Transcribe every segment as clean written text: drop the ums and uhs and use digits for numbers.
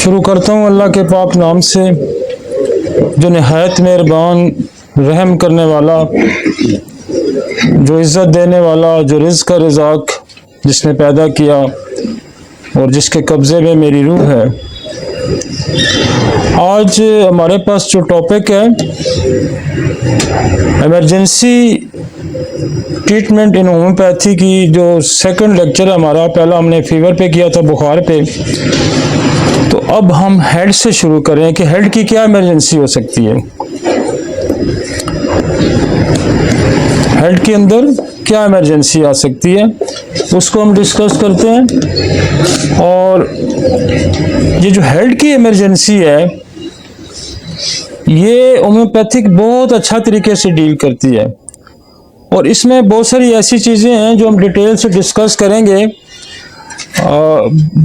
शुरू करता हूँ अल्लाह के पाक नाम से, जो नहायत मेहरबान रहम करने वाला, जो इज़्ज़त देने वाला, जो रिज़्क़ का रज़ाक जिसने पैदा किया और जिसके कब्ज़े में मेरी रूह है। आज हमारे पास जो टॉपिक है, इमरजेंसी ट्रीटमेंट इन होम्योपैथी की जो सेकंड लेक्चर है हमारा। पहला हमने फीवर पे किया था, बुखार पे। तो अब हम हेड से शुरू करें कि हेड की क्या इमरजेंसी हो सकती है, हेड के अंदर क्या इमरजेंसी आ सकती है, उसको हम डिस्कस करते हैं। और ये जो हेड की इमरजेंसी है, ये होम्योपैथिक बहुत अच्छा तरीके से डील करती है और इसमें बहुत सारी ऐसी चीज़ें हैं जो हम डिटेल से डिस्कस करेंगे।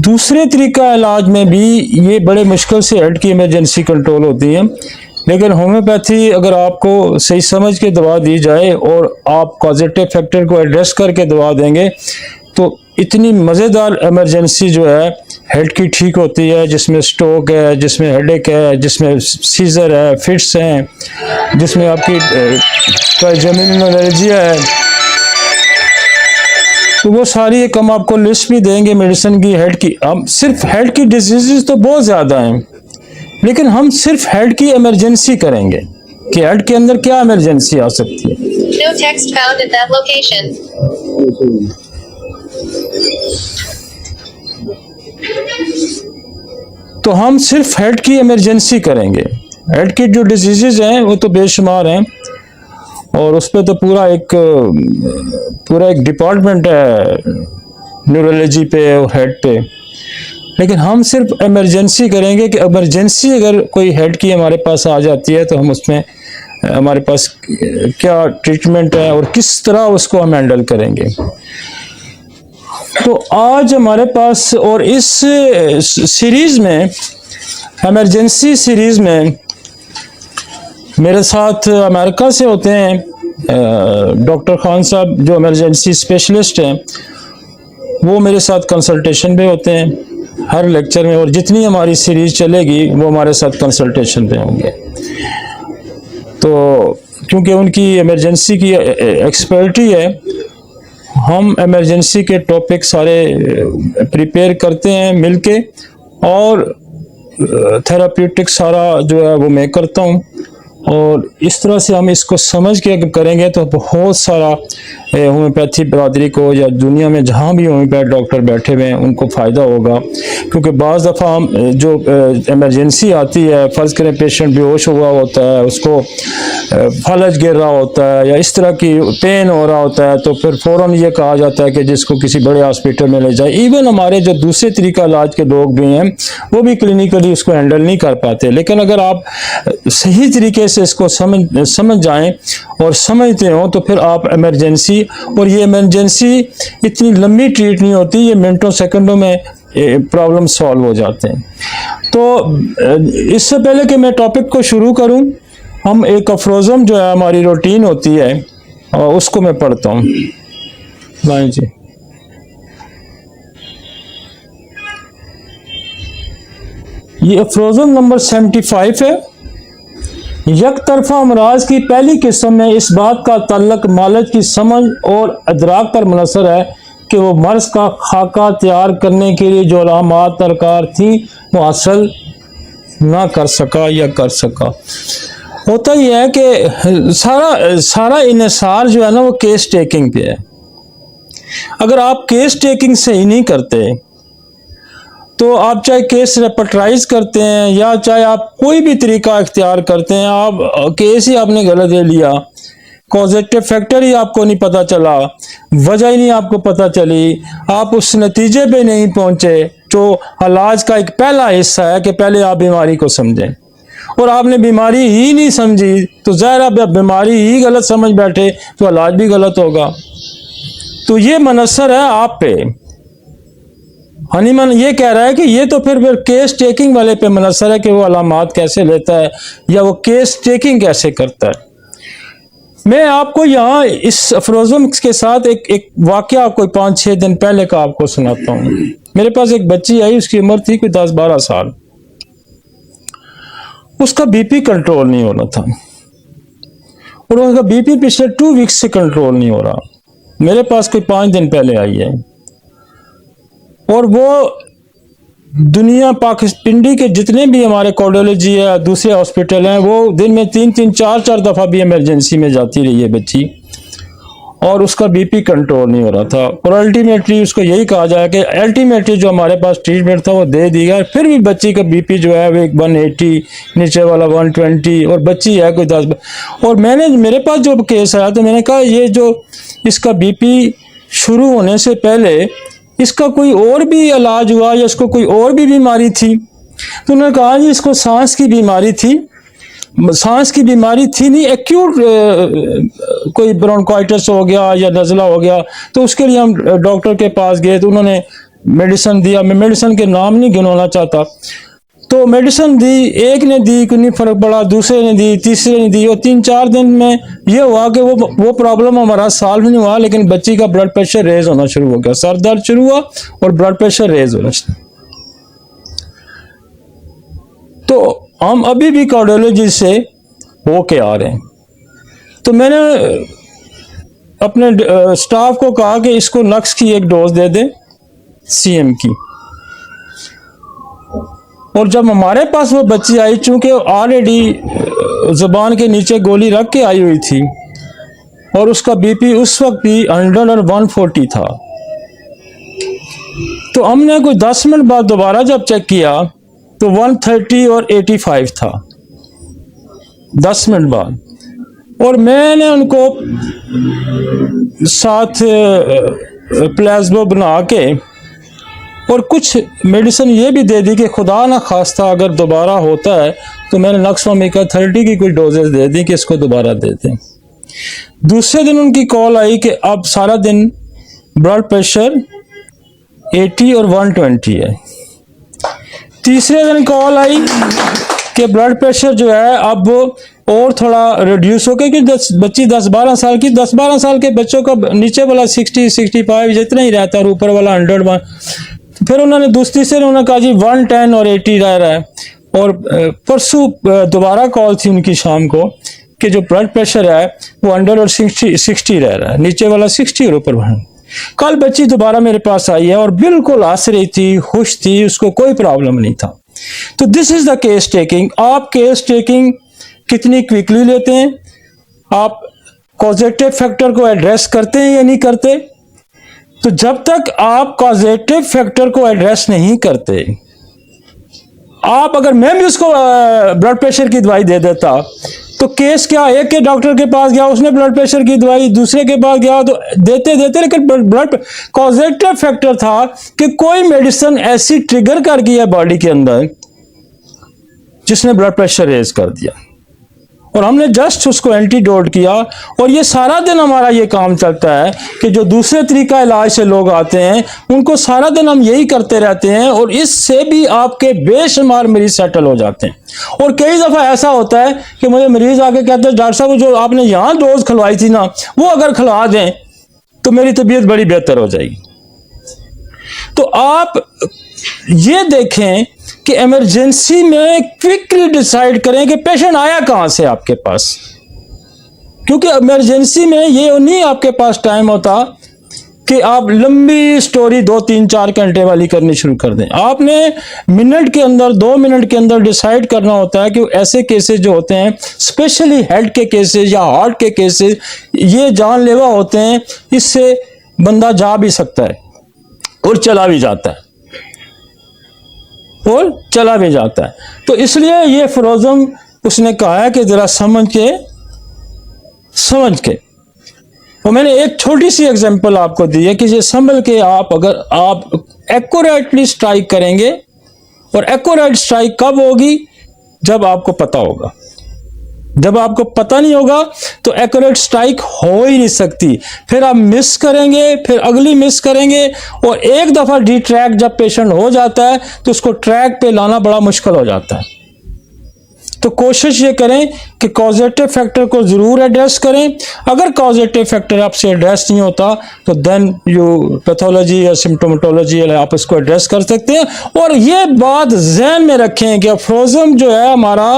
दूसरे तरीका इलाज में भी ये बड़े मुश्किल से हेड की इमरजेंसी कंट्रोल होती है, लेकिन होम्योपैथी अगर आपको सही समझ के दवा दी जाए और आप कॉजेटिव फैक्टर को एड्रेस करके दवा देंगे तो इतनी मज़ेदार इमरजेंसी जो है हेड की ठीक होती है, जिसमें स्ट्रोक है, जिसमें हेडेक है, जिसमें सीजर है, फिट्स हैं, जिसमें आपकी ट्राइजेमिनल एलर्जिया है। तो वो सारी एक हम आपको लिस्ट भी देंगे मेडिसिन की हेड की। हम सिर्फ हेड की डिजीज़ तो बहुत ज़्यादा हैं, लेकिन हम सिर्फ हेड की इमरजेंसी करेंगे कि हेड के अंदर क्या इमरजेंसी आ सकती है। No text found at that location. तो हम सिर्फ हेड की इमरजेंसी करेंगे। हेड की जो डिजीज़ हैं वो तो बेशुमार हैं और उस पर तो पूरा एक डिपार्टमेंट है न्यूरोलॉजी पे और हेड पे, लेकिन हम सिर्फ इमरजेंसी करेंगे कि इमरजेंसी अगर कोई हेड की हमारे पास आ जाती है तो हम उसमें हमारे पास क्या ट्रीटमेंट है और किस तरह उसको हम हैंडल करेंगे। तो आज हमारे पास और इस सीरीज़ में, इमरजेंसी सीरीज़ में, मेरे साथ अमेरिका से होते हैं डॉक्टर खान साहब, जो इमरजेंसी स्पेशलिस्ट हैं। वो मेरे साथ कंसल्टेशन पे होते हैं हर लेक्चर में, और जितनी हमारी सीरीज़ चलेगी वो हमारे साथ कंसल्टेशन पे होंगे। तो क्योंकि उनकी इमरजेंसी की एक्सपर्टी है, हम इमरजेंसी के टॉपिक सारे प्रिपेयर करते हैं मिलके, और थेराप्यूटिक सारा जो है वो मैं करता हूँ। और इस तरह से हम इसको समझ के करेंगे तो बहुत सारा होम्योपैथी बरादरी को या दुनिया में जहाँ भी होम्योपैथ डॉक्टर बैठे हुए हैं उनको फ़ायदा होगा। क्योंकि बाज़ दफ़ा हम जो इमरजेंसी आती है, फ़र्ज़ करें पेशेंट बेहोश हुआ होता है, उसको फलज गिर रहा होता है या इस तरह की पेन हो रहा होता है, तो फिर फ़ौरन ये कहा जाता है कि जिसको किसी बड़े हॉस्पिटल में ले जाए। इवन हमारे जो दूसरे तरीका इलाज के लोग भी हैं वो भी क्लिनिकली उसको हैंडल नहीं कर पाते। लेकिन अगर आप सही तरीके से इसको समझ जाएं और समझते हो तो फिर आप इमरजेंसी, और ये इमरजेंसी इतनी लंबी ट्रीट नहीं होती, ये मिनटों सेकंडों में प्रॉब्लम सॉल्व हो जाते हैं। तो इससे पहले कि मैं टॉपिक को शुरू करूं, हम एक अफरोज़म जो है हमारी रूटीन होती है और उसको मैं पढ़ता हूं। लाइन जी, ये अफरोज़म नंबर 75 है। यक तरफा अमराज की पहली किस्म में इस बात का ताल्लुक मालिक की समझ और अदराक पर मुनहसर है कि वो मर्ज का खाका तैयार करने के लिए जो अलामात दरकार थी वो हासिल ना कर सका या कर सका। होता ही है कि सारा इन्हिसार जो है ना वो केस टेकिंग पे है। अगर आप केस टेकिंग सही नहीं करते तो आप चाहे केस रेपर्टाइज करते हैं या चाहे आप कोई भी तरीका इख्तियार करते हैं, आप केस ही आपने गलत ले लिया, कॉजेटिव फैक्टर ही आपको नहीं पता चला, वजह ही नहीं आपको पता चली, आप उस नतीजे पे नहीं पहुंचे जो इलाज का एक पहला हिस्सा है कि पहले आप बीमारी को समझें, और आपने बीमारी ही नहीं समझी तो ज़ाहिर आप बीमारी ही गलत समझ बैठे तो इलाज भी गलत होगा। तो ये मुनहसर है आप पे। हनीमन ये कह रहा है कि ये तो फिर केस टेकिंग वाले पे मुनहसर है कि वो अलामात कैसे लेता है या वो केस टेकिंग कैसे करता है। मैं आपको यहाँ इस अफरोज़म के साथ एक वाक़या कोई 5-6 दिन पहले का आपको सुनाता हूँ। मेरे पास एक बच्ची आई, उसकी उम्र थी कोई 10-12 साल। उसका बीपी कंट्रोल नहीं हो रहा था, और उसका बीपी पिछले 2 वीक्स से कंट्रोल नहीं हो रहा। मेरे पास कोई 5 दिन पहले आई है, और वो दुनिया पिंडी के जितने भी हमारे कार्डियोलॉजी या दूसरे हॉस्पिटल हैं, वो दिन में 3-3 4-4 दफ़ा भी इमरजेंसी में जाती रही है बच्ची, और उसका बीपी कंट्रोल नहीं हो रहा था। और अल्टीमेटली उसको यही कहा जाए कि अल्टीमेटली जो हमारे पास ट्रीटमेंट था वो दे दिया, फिर भी बच्ची का बीपी जो है वो 180, नीचे वाला 120, और बच्ची है कोई 10। और मेरे पास जो केस आया तो मैंने कहा ये जो इसका बीपी शुरू होने से पहले इसका कोई और भी इलाज हुआ या इसको कोई और भी बीमारी थी? तो उन्होंने कहा जी इसको सांस की बीमारी थी। सांस की बीमारी थी नहीं, एक्यूट कोई ब्रोंकाइटिस हो गया या नज़ला हो गया। तो उसके लिए हम डॉक्टर के पास गए, तो उन्होंने मेडिसिन दिया। मैं मेडिसिन के नाम नहीं गिनवाना चाहता। तो मेडिसिन दी, एक ने दी, कोई नहीं फर्क पड़ा, दूसरे ने दी, तीसरे ने दी, और 3-4 दिन में ये हुआ कि वो प्रॉब्लम हमारा सॉल्व नहीं हुआ, लेकिन बच्ची का ब्लड प्रेशर रेज होना शुरू हो गया, सर दर्द शुरू हुआ और ब्लड प्रेशर रेज होना शुरू। तो हम अभी भी कार्डियोलॉजी से होके आ रहे हैं। तो मैंने अपने स्टाफ को कहा कि इसको नक्स की एक डोज दे दें, CM की। और जब हमारे पास वो बच्ची आई, चूंकि ऑलरेडी जुबान के नीचे गोली रख के आई हुई थी, और उसका बीपी उस वक्त भी 100 और 140 था, तो हमने कोई 10 मिनट बाद दोबारा जब चेक किया तो 130 और 85 था 10 मिनट बाद। और मैंने उनको साथ प्लेसबो बना के और कुछ मेडिसिन ये भी दे दी कि खुदा ना खास्ता अगर दोबारा होता है तो मैंने नक्सोमिका 30 की कोई डोजेस दे दी कि इसको दोबारा दे दें। दूसरे दिन उनकी कॉल आई कि अब सारा दिन ब्लड प्रेशर 80 और 120 है। तीसरे दिन कॉल आई कि ब्लड प्रेशर जो है अब और थोड़ा रिड्यूस हो गया, कि बच्ची 10-12 साल की, 10-12 साल के बच्चों का नीचे वाला 60-65 जितना ही रहता है और ऊपर वाला 100। फिर उन्होंने दूसरी से उन्होंने कहा जी 110 और 80 रह रहा है। और परसों दोबारा कॉल थी उनकी शाम को कि जो ब्लड प्रेशर है वो 100 और 60 रह रहा है, नीचे वाला 60 और ऊपर 1। कल बच्ची दोबारा मेरे पास आई है और बिल्कुल हंस रही थी, खुश थी, उसको कोई प्रॉब्लम नहीं था। तो this is the case taking. आप केस टेकिंग कितनी क्विकली लेते हैं? आप कॉजेटिव फैक्टर को एड्रेस करते हैं या नहीं करते? तो जब तक आप कॉजेटिव फैक्टर को एड्रेस नहीं करते, आप अगर मैं भी उसको ब्लड प्रेशर की दवाई दे देता तो केस क्या, एक के डॉक्टर के पास गया, उसने ब्लड प्रेशर की दवाई, दूसरे के पास गया तो देते, लेकिन ब्लड कॉजेटिव फैक्टर था कि कोई मेडिसिन ऐसी ट्रिगर कर गई है बॉडी के अंदर जिसने ब्लड प्रेशर रेज कर दिया, और हमने जस्ट उसको एंटीडोट किया। और ये सारा दिन हमारा ये काम चलता है कि जो दूसरे तरीका इलाज से लोग आते हैं उनको सारा दिन हम यही करते रहते हैं, और इससे भी आपके बेशुमार मरीज सेटल हो जाते हैं। और कई दफ़ा ऐसा होता है कि मुझे मरीज आके कहते हैं डॉक्टर साहब जो आपने यहाँ डोज खिलवाई थी ना, वो अगर खिलवा दें तो मेरी तबीयत बड़ी बेहतर हो जाएगी। तो आप ये देखें कि इमरजेंसी में क्विकली डिसाइड करें कि पेशेंट आया कहां से आपके पास, क्योंकि इमरजेंसी में ये नहीं आपके पास टाइम होता कि आप लंबी स्टोरी 2-3-4 घंटे वाली करनी शुरू कर दें। आपने मिनट के अंदर, 2 मिनट के अंदर डिसाइड करना होता है कि ऐसे केसेस जो होते हैं, स्पेशली हेड के केसेस या हार्ट के केसेस, ये जानलेवा होते हैं, इससे बंदा जा भी सकता है और चला भी जाता है, तो इसलिए ये फिरोजम उसने कहा है कि जरा समझ के। और मैंने एक छोटी सी एग्जांपल आपको दी है कि ये संभल के आप, अगर आप एक्यूरेटली स्ट्राइक करेंगे, और एक्यूरेट स्ट्राइक कब होगी? जब आपको पता होगा। जब आपको पता नहीं होगा तो एक्यूरेट स्ट्राइक हो ही नहीं सकती। फिर आप मिस करेंगे, फिर अगली मिस करेंगे, और एक दफा डी ट्रैक जब पेशेंट हो जाता है तो उसको ट्रैक पे लाना बड़ा मुश्किल हो जाता है। तो कोशिश ये करें कि कॉजेटिव फैक्टर को जरूर एड्रेस करें। अगर कॉजेटिव फैक्टर आपसे एड्रेस नहीं होता तो देन यू पैथोलॉजी या सिम्टोमेटोलॉजी आप इसको एड्रेस कर सकते हैं। और ये बात जहन में रखें कि अफ्रोजम जो है हमारा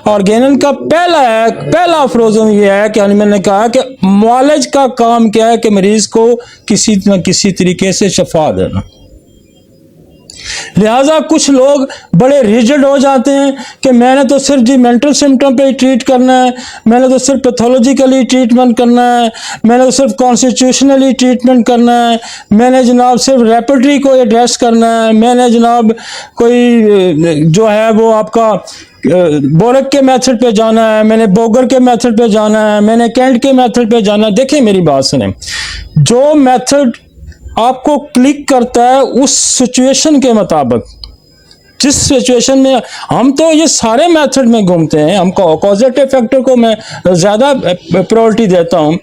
ऑर्गेनल का पहला अफ्रोजम ये है कि मैंने कहा कि मुआलिज का काम क्या है कि मरीज को किसी न किसी तरीके से शफा देना। लिहाजा कुछ लोग बड़े रिजिड हो जाते हैं कि मैंने तो सिर्फ जी मेंटल सिम्टम पे ही ट्रीट करना है, मैंने तो सिर्फ पैथोलॉजिकली ट्रीटमेंट करना है, मैंने तो सिर्फ कॉन्स्टिट्यूशनली ट्रीटमेंट करना है, मैंने जनाब सिर्फ रेपर्टरी को एड्रेस करना है, मैंने जनाब कोई जो है वो आपका बोरक के मेथड पे जाना है, मैंने बोगर के मेथड पे जाना है, मैंने कैंट के मेथड पे जाना है। देखिए मेरी बात सुने, जो मेथड आपको क्लिक करता है उस सिचुएशन के मुताबिक, जिस सिचुएशन में हम तो ये सारे मेथड में घूमते हैं, हम कॉजेटिव फैक्टर को मैं ज़्यादा प्रायोरिटी देता हूँ,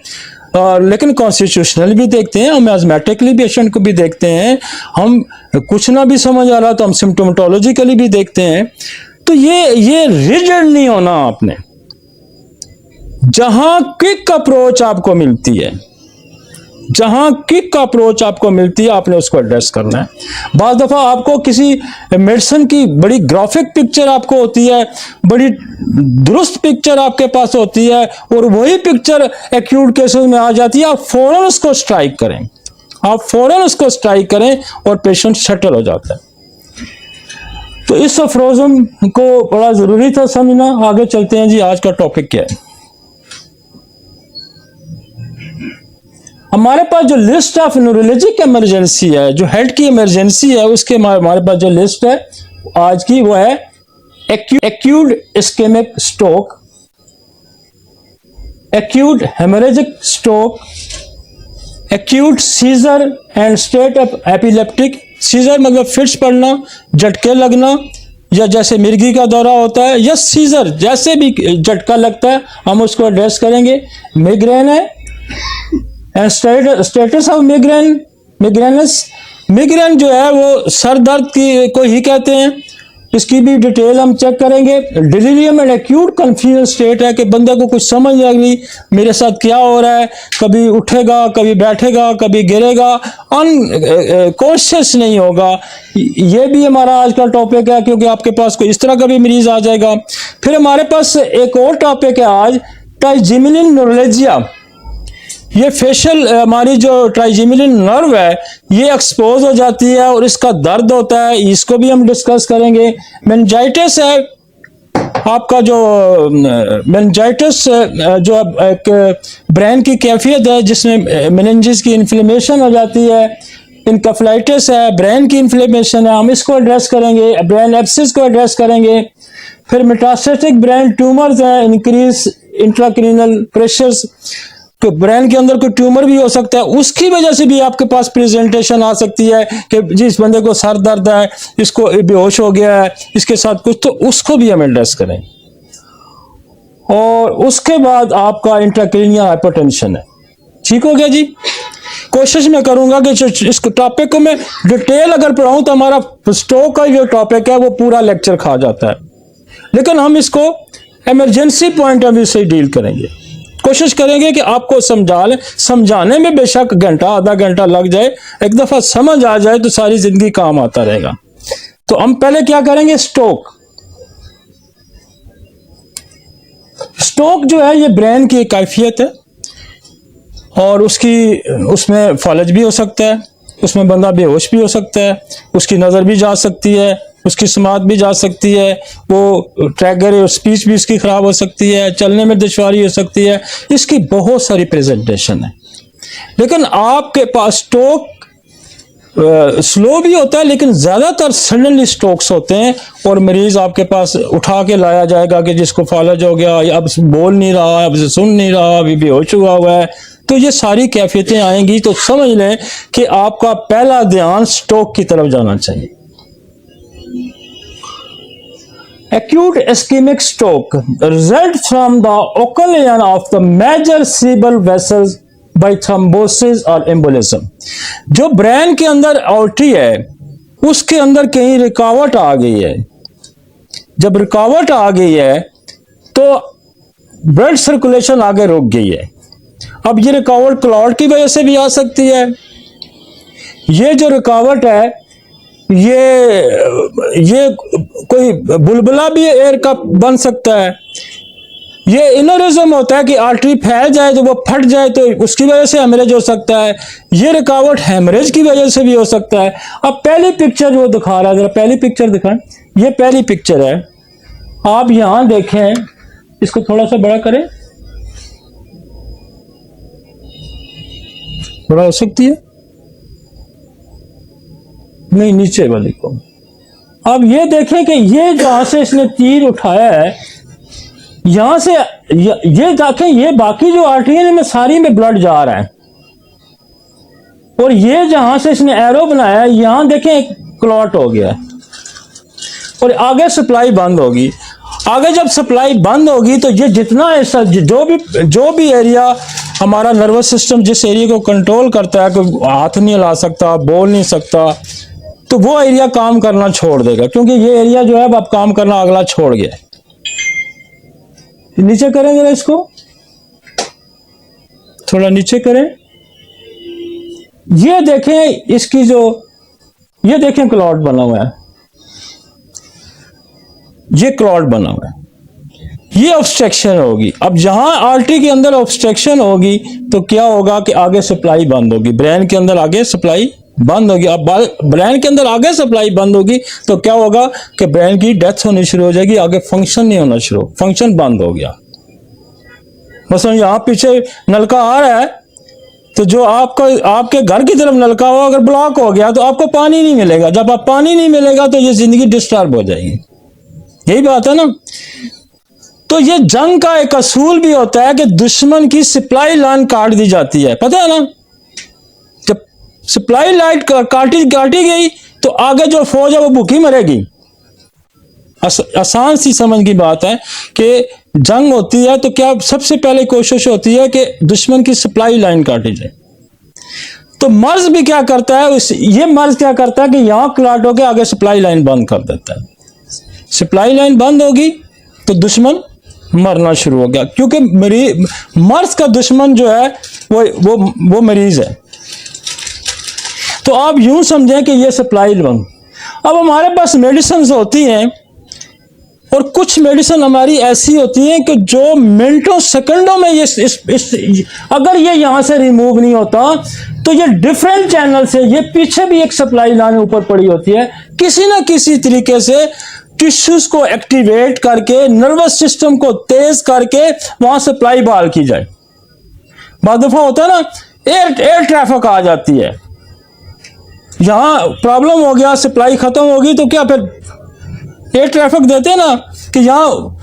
लेकिन कॉन्स्टिट्यूशनल भी देखते हैं, हम एजमेटिकली पेशेंट को भी देखते हैं, हम कुछ ना भी समझ आ रहा तो हम सिम्टोमेटोलॉजिकली भी देखते हैं। तो ये रिजिड नहीं होना आपने। जहां क्विक अप्रोच आपको मिलती है, जहां क्विक अप्रोच आपको मिलती है, आपने उसको एड्रेस करना है। बाज़ दफ़ा आपको किसी मेडिसिन की बड़ी ग्राफिक पिक्चर आपको होती है, बड़ी दुरुस्त पिक्चर आपके पास होती है, और वही पिक्चर एक्यूट केसेस में आ जाती है। आप फौरन उसको स्ट्राइक करें, आप फौरन उसको स्ट्राइक करें और पेशेंट सेटल हो जाता है। तो इस अफ्रोजम को बड़ा ज़रूरी था समझना। आगे चलते हैं जी, आज का टॉपिक क्या है। हमारे पास जो लिस्ट ऑफ न्यूरोलॉजिक इमरजेंसी है, जो हेड की इमरजेंसी है, उसके हमारे पास जो लिस्ट है आज की, वो है acute ischemic stroke, acute haemorrhagic stroke, acute seizure and state of epileptic. Seizure मतलब फिट्स पड़ना, झटके लगना, या जैसे मिर्गी का दौरा होता है, या सीजर जैसे भी झटका लगता है हम उसको एड्रेस करेंगे। मिग्रेन है, स्टेटस ऑफ मिग्रेनस। मिग्रेन जो है वो सर दर्द की को ही कहते हैं, इसकी भी डिटेल हम चेक करेंगे। Delirium and acute confusion state है कि बंदे को कुछ समझ नहीं आ रही मेरे साथ क्या हो रहा है, कभी उठेगा, कभी बैठेगा, कभी गिरेगा, अनकॉन्शियस नहीं होगा। ये भी हमारा आज का टॉपिक है, क्योंकि आपके पास कोई इस तरह का भी मरीज आ जाएगा। फिर हमारे पास एक और टॉपिक है आज, ट्राइजेमिनल न्यूरोलजिया। ये फेशियल हमारी जो ट्राइजेमिनल नर्व है ये एक्सपोज हो जाती है और इसका दर्द होता है, इसको भी हम डिस्कस करेंगे। मेनिंजाइटिस है आपका, जो मेनिंजाइटिस जो एक ब्रेन की कैफियत है जिसमें मेनिंजिस की इन्फ्लेमेशन हो जाती है। इनकेफेलाइटिस है, ब्रेन की इन्फ्लेमेशन है, हम इसको एड्रेस करेंगे। ब्रेन एब्सिस को एड्रेस करेंगे। फिर मेटास्टेटिक ब्रेन ट्यूमर्स हैं, इंक्रीज इंट्राक्रीनल प्रेशर्स, तो ब्रेन के अंदर कोई ट्यूमर भी हो सकता है, उसकी वजह से भी आपके पास प्रेजेंटेशन आ सकती है कि जिस बंदे को सर दर्द है, इसको बेहोश हो गया है, इसके साथ कुछ, तो उसको भी हम एड्रेस करें। और उसके बाद आपका इंट्राक्रेनियल हाइपरटेंशन है। ठीक हो गया जी। कोशिश मैं करूंगा कि इस टॉपिक को मैं डिटेल अगर पढ़ाऊं तो हमारा स्ट्रोक का जो टॉपिक है वो पूरा लेक्चर खा जाता है, लेकिन हम इसको इमरजेंसी पॉइंट ऑफ व्यू से डील करेंगे। कोशिश करेंगे कि आपको समझाने में बेशक घंटा आधा घंटा लग जाए, एक दफा समझ आ जाए तो सारी जिंदगी काम आता रहेगा। तो हम पहले क्या करेंगे, स्ट्रोक। स्ट्रोक जो है ये ब्रेन की एक कैफियत है और उसमें फॉलेज भी हो सकता है, उसमें बंदा बेहोश भी हो सकता है, उसकी नज़र भी जा सकती है, उसकी समात भी जा सकती है, वो ट्रैगर और स्पीच भी उसकी ख़राब हो सकती है, चलने में दुश्वारी हो सकती है, इसकी बहुत सारी प्रेजेंटेशन है। लेकिन आपके पास स्ट्रोक स्लो भी होता है, लेकिन ज़्यादातर सडनली स्ट्रोक्स होते हैं और मरीज़ आपके पास उठा के लाया जाएगा कि जिसको फॉलेज हो गया, अब बोल नहीं रहा, अब सुन नहीं रहा, अभी बेहोश हुआ हुआ है। तो ये सारी कैफियतें आएंगी, तो समझ लें कि आपका पहला ध्यान स्ट्रोक की तरफ जाना चाहिए। Acute ischemic stroke results from the occlusion of the major cerebral vessels by thrombosis or embolism। जो ब्रेन के अंदर आर्टरी है उसके अंदर कहीं रुकावट आ गई है। जब रुकावट आ गई है तो ब्लड सर्कुलेशन आगे रुक गई है। अब ये रुकावट क्लॉट की वजह से भी आ सकती है। ये जो रुकावट है ये कोई बुलबुला भी एयर का बन सकता है। ये इनोरिज्म होता है कि आर्टरी फैल जाए तो वो फट जाए तो उसकी वजह से हेमरेज हो सकता है। ये रुकावट हेमरेज की वजह से भी हो सकता है। अब पहली पिक्चर जो दिखा रहा है, जरा पहली पिक्चर दिखाएं। ये पहली पिक्चर है, आप यहां देखें, इसको थोड़ा सा बड़ा करें, बड़ा हो सकती है, नहीं नीचे वाली को। अब ये देखें कि ये जहां से इसने तीर उठाया है, यहां से ये देखें, ये बाकी जो आर्टरी में सारी में ब्लड जा रहा है, और ये जहां से इसने एरो बनाया है, यहां देखें एक क्लॉट हो गया और आगे सप्लाई बंद होगी। आगे जब सप्लाई बंद होगी तो ये जितना ऐसा जो भी एरिया हमारा नर्वस सिस्टम जिस एरिया को कंट्रोल करता है, कोई हाथ नहीं हिला सकता, बोल नहीं सकता, तो वो एरिया काम करना छोड़ देगा, क्योंकि ये एरिया जो है अब काम करना अगला छोड़ गया। नीचे करें जरा, इसको थोड़ा नीचे करें। ये देखें इसकी ये देखें क्लॉट बना हुआ है, ये क्लॉट बना हुआ है, ये ऑब्स्ट्रक्शन होगी। अब जहां आर्टरी के अंदर ऑब्स्ट्रक्शन होगी तो क्या होगा कि आगे सप्लाई बंद होगी, ब्रेन के अंदर आगे सप्लाई बंद होगी। अब ब्रेन के अंदर आगे सप्लाई बंद होगी तो क्या होगा कि ब्रेन की डेथ होनी शुरू हो जाएगी, आगे फंक्शन नहीं होना शुरू, फंक्शन बंद हो गया। मसलन यहां पीछे नलका आ रहा है, तो जो आपके घर की तरफ नलका हो अगर ब्लॉक हो गया तो आपको पानी नहीं मिलेगा। जब आप पानी नहीं मिलेगा तो ये जिंदगी डिस्टर्ब हो जाएगी, यही बात है ना। तो ये जंग का एक असूल भी होता है कि दुश्मन की सप्लाई लाइन काट दी जाती है, पता है ना। जब सप्लाई लाइन काटी गई तो आगे जो फौज है वो भूखी मरेगी। आसान सी समझ की बात है कि जंग होती है तो क्या सबसे पहले कोशिश होती है कि दुश्मन की सप्लाई लाइन काटी जाए। तो मर्ज भी क्या करता है, ये मर्ज क्या करता है कि यहां क्लॉट होकर आगे सप्लाई लाइन बंद कर देता है। सप्लाई लाइन बंद होगी तो दुश्मन मरना शुरू हो गया, क्योंकि मर्ज का दुश्मन जो है वो मरीज है। तो आप यूं समझें कि ये सप्लाई लाइन। अब हमारे पास मेडिसिन होती हैं और कुछ मेडिसिन हमारी ऐसी होती हैं कि जो मिनटों सेकंडों में अगर ये यहां से रिमूव नहीं होता तो ये डिफरेंट चैनल से ये पीछे भी एक सप्लाई लाइन ऊपर पड़ी होती है, किसी ना किसी तरीके से टिश्यूज को एक्टिवेट करके नर्वस सिस्टम को तेज करके वहां सप्लाई बहाल की जाए। बाद दफा होता है ना, एयर ट्रैफिक आ जाती है, यहां प्रॉब्लम हो गया, सप्लाई खत्म होगी तो क्या फिर एयर ट्रैफिक देते हैं ना कि यहाँ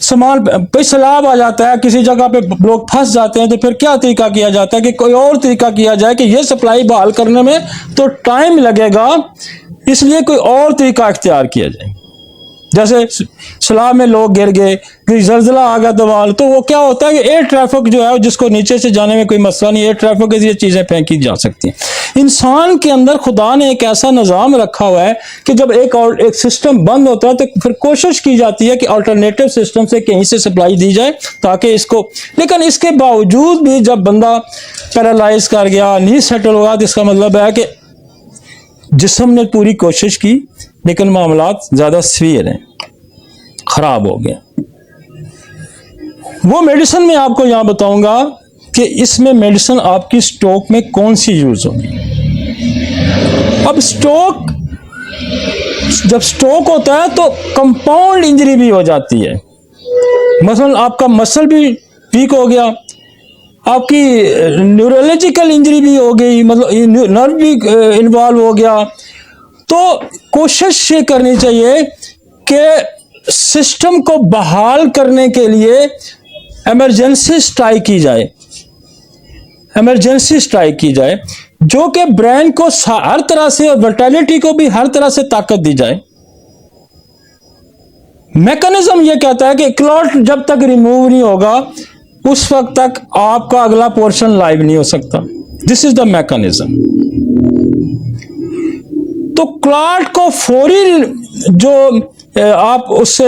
सामान पे सैलाब आ जाता है, किसी जगह पे लोग फंस जाते हैं, तो फिर क्या तरीका किया जाता है कि कोई और तरीका किया जाए कि ये सप्लाई बहाल करने में तो टाइम लगेगा, इसलिए कोई और तरीका इख्तियार किया जाए। जैसे सैलाब में लोग गिर गए, जलजिला आ गया दबाव, तो वो क्या होता है कि एयर ट्रैफिक जो है जिसको नीचे से जाने में कोई मसला नहीं, एयर ट्रैफिक के ये चीजें फेंकी जा सकती हैं। इंसान के अंदर खुदा ने एक ऐसा निज़ाम रखा हुआ है कि जब एक सिस्टम बंद होता है तो फिर कोशिश की जाती है कि अल्टरनेटिव सिस्टम से कहीं से सप्लाई दी जाए ताकि इसको, लेकिन इसके बावजूद भी जब बंदा पैरालाइज कर गया, नहीं सेटल हुआ, तो इसका मतलब है कि जिस्म ने पूरी कोशिश की लेकिन मामलात ज्यादा सीवियर हैं, खराब हो गया। वो मेडिसिन मैं आपको यहां बताऊंगा कि इसमें मेडिसिन आपकी स्ट्रोक में कौन सी यूज होगी। अब जब स्ट्रोक होता है तो कंपाउंड इंजरी भी हो जाती है। मसलन आपका मसल भी वीक हो गया, आपकी न्यूरोलॉजिकल इंजरी भी हो गई, मतलब नर्व भी इन्वॉल्व हो गया। तो कोशिश ये करनी चाहिए कि सिस्टम को बहाल करने के लिए इमरजेंसी स्ट्राइक की जाए, इमरजेंसी स्ट्राइक की जाए, जो कि ब्रेन को हर तरह से और वर्टिलिटी को भी हर तरह से ताकत दी जाए। मैकेनिज्म ये कहता है कि क्लॉट जब तक रिमूव नहीं होगा उस वक्त तक आपका अगला पोर्शन लाइव नहीं हो सकता। This is the mechanism. तो क्लॉट को फौरी जो आप उससे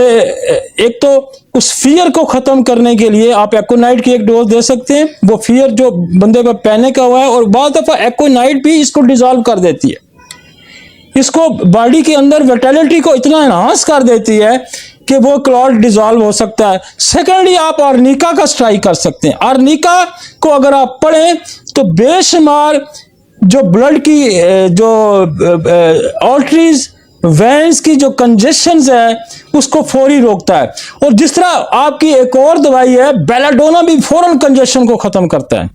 एक तो उस फियर को खत्म करने के लिए आप एकोनाइट की एक डोज दे सकते हैं। वो फियर जो बंदे पर पैनिक हुआ है, और बहुत दफा एकोनाइट भी इसको डिसॉल्व कर देती है, इसको बॉडी के अंदर विटैलिटी को इतना एनहांस कर देती है कि वो क्लॉट डिसॉल्व हो सकता है। सेकेंडली, आप आर्निका का स्ट्राइक कर सकते हैं। आर्निका को अगर आप पढ़ें तो बेशुमार जो ब्लड की जो आर्टरीज वेन्स की जो कंजेशन है उसको फौरी रोकता है। और जिस तरह आपकी एक और दवाई है बेलाडोना, भी फौरन कंजेशन को खत्म करता है।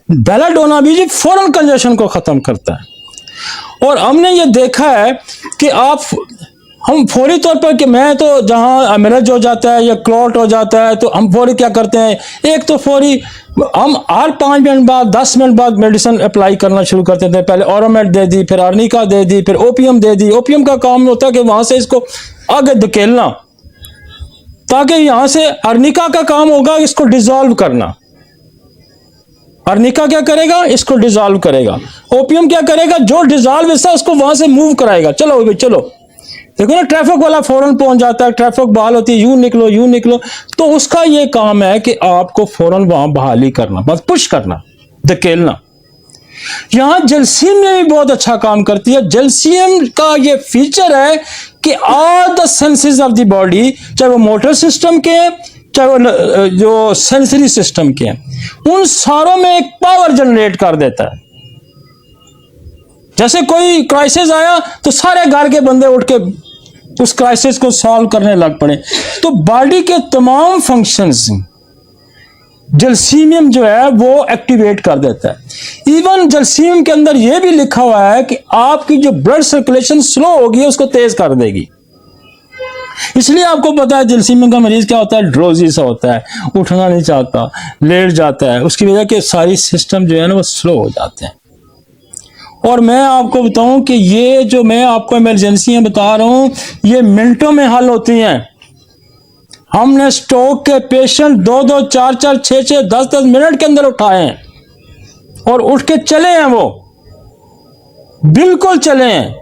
बेलाडोना भी जी फौरन कंजेशन को खत्म करता है। और हमने ये देखा है कि हम फौरी तौर पर, कि मैं तो जहां एमरेज हो जाता है या क्लॉट हो जाता है तो हम फौरी क्या करते हैं, एक तो फौरी हम हर 5 मिनट बाद 10 मिनट बाद मेडिसिन अप्लाई करना शुरू करते थे। पहले ऑरोमेट दे दी, फिर आर्निका दे दी, फिर ओपियम दे दी। ओपियम का काम होता है कि वहां से इसको आगे धकेलना, ताकि यहां से आर्निका का काम होगा इसको डिसॉल्व करना। आर्निका क्या करेगा, इसको डिसॉल्व करेगा। ओपियम क्या करेगा, जो डिसॉल्व हिस्सा उसको वहां से मूव कराएगा। चलो भाई चलो, देखो ना, ट्रैफिक वाला फौरन पहुंच जाता है, ट्रैफिक बहाल होती है, यूं निकलो, तो उसका ये काम है कि आपको फौरन वहां बहाली करना, बस पुश करना, धकेलना। यहां जलसीम में भी बहुत अच्छा काम करती है। जलसीम का ये फीचर है कि all the senses of the body, चाहे वो मोटर सिस्टम के हैं, चाहे वो जो सेंसरी सिस्टम के हैं, उन सारों में एक पावर जनरेट कर देता है। जैसे कोई क्राइसिस आया तो सारे घर के बंदे उठ के उस क्राइसिस को सॉल्व करने लग पड़े। तो बॉडी के तमाम फंक्शंस जलसीमियम जो है वो एक्टिवेट कर देता है। इवन जलसीमियम के अंदर यह भी लिखा हुआ है कि आपकी जो ब्लड सर्कुलेशन स्लो होगी उसको तेज कर देगी। इसलिए आपको पता है जलसीमियम का मरीज क्या होता है, ड्रोजी सा होता है, उठना नहीं चाहता, लेट जाता है। उसकी वजह के सारी सिस्टम जो है ना वो स्लो हो जाते हैं। और मैं आपको बताऊं कि ये जो मैं आपको इमरजेंसियां बता रहा हूं, ये मिनटों में हल होती हैं। हमने स्ट्रोक के पेशेंट 2-2, 4-4, 6-6, 10-10 मिनट के अंदर उठाए हैं और उठ के चले हैं, वो बिल्कुल चले हैं।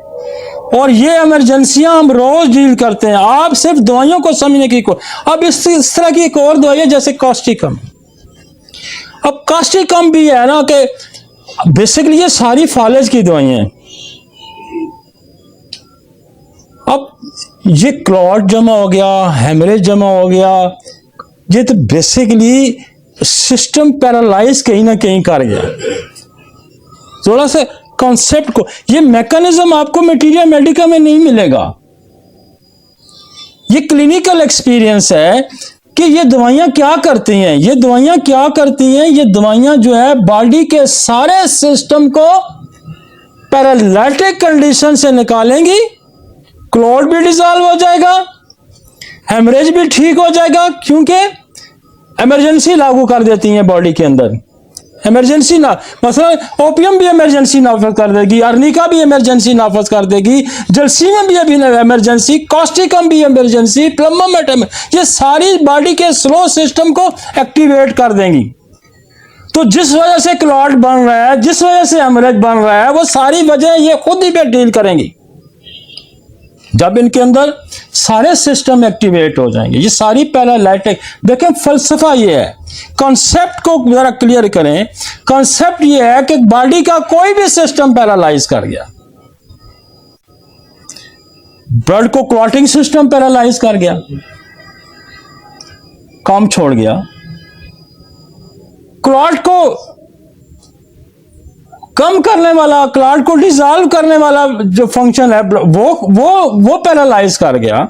और ये इमरजेंसियां हम रोज डील करते हैं। आप सिर्फ दवाइयों को समझने की अब इस तरह की एक और दवाई है जैसे कास्टिकम। अब कास्टिकम भी है ना कि बेसिकली ये सारी फालेज की दवाइयां हैं। अब ये क्लॉट जमा हो गया, हेमरेज जमा हो गया, ये तो बेसिकली सिस्टम पैरालाइज कहीं ना कहीं कर गया। थोड़ा सा कॉन्सेप्ट को, ये मैकेनिज्म आपको मटीरियल मेडिका में नहीं मिलेगा। ये क्लिनिकल एक्सपीरियंस है कि ये दवाइयां क्या करती हैं। ये दवाइयां जो है बॉडी के सारे सिस्टम को पैरालिटिक कंडीशन से निकालेंगी, क्लॉट भी डिसॉल्व हो जाएगा, हेमरेज भी ठीक हो जाएगा, क्योंकि इमरजेंसी लागू कर देती हैं बॉडी के अंदर। इमरजेंसी ना, मतलब ओपियम भी इमरजेंसी नाफज कर देगी, आर्निका भी इमरजेंसी नाफज कर देगी, जलसीमियम भी इमरजेंसी, कास्टिकम भी इमरजेंसी, प्लम्बामेट, ये सारी बॉडी के स्लो सिस्टम को एक्टिवेट कर देंगी। तो जिस वजह से क्लॉट बन रहा है, जिस वजह से हेमरेज बन रहा है, वो सारी वजह ये खुद ही पे डील करेंगी। जब इनके अंदर सारे सिस्टम एक्टिवेट हो जाएंगे, ये सारी पैरालाइटिक। देखें फलसफा ये है, कॉन्सेप्ट को जरा क्लियर करें। कॉन्सेप्ट ये है कि बॉडी का कोई भी सिस्टम पैरालाइज कर गया, ब्लड को क्लॉटिंग सिस्टम पैरालाइज कर गया, काम छोड़ गया। क्लॉट को कम करने वाला, क्लॉट को डिसॉल्व करने वाला जो फंक्शन है वो पैरालाइज कर गया।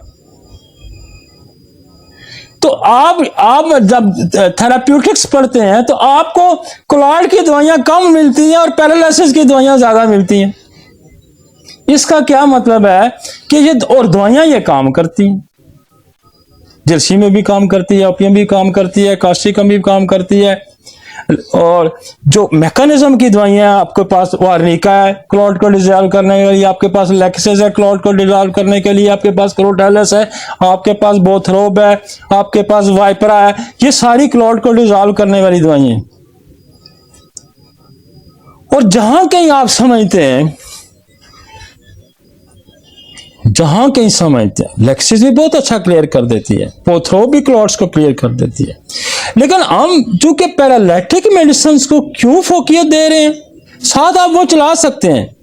तो आप जब थेराप्यूटिक्स पढ़ते हैं तो आपको क्लॉट की दवाइयां कम मिलती हैं और पैरालिसिस की दवाइयां ज्यादा मिलती हैं। इसका क्या मतलब है कि ये और दवाइयां ये काम करती हैं, जर्सी में भी काम करती है, ओपियम भी काम करती है, कास्टिकम भी काम करती है। और जो मैकेनिज्म की दवाइयां आपके पास, वो आर्निका है क्लॉट को डिसॉल्व करने के लिए, आपके पास लेक्सिस है क्लॉट को डिसॉल्व करने के लिए, आपके पास क्रोटेलस है, आपके पास बोथरोब है, आपके पास वाइपरा है, ये सारी क्लॉट को डिसॉल्व करने वाली दवाइयां। और जहां कहीं आप समझते हैं जहां कहीं समझते हैं। लेक्सिस भी बहुत अच्छा क्लियर कर देती है, पोथ्रो भी क्लॉट्स को क्लियर कर देती है, लेकिन हम चूंकि पैरालिटिक मेडिसिन को क्यों फोकियत दे रहे हैं? साथ आप वो चला सकते हैं,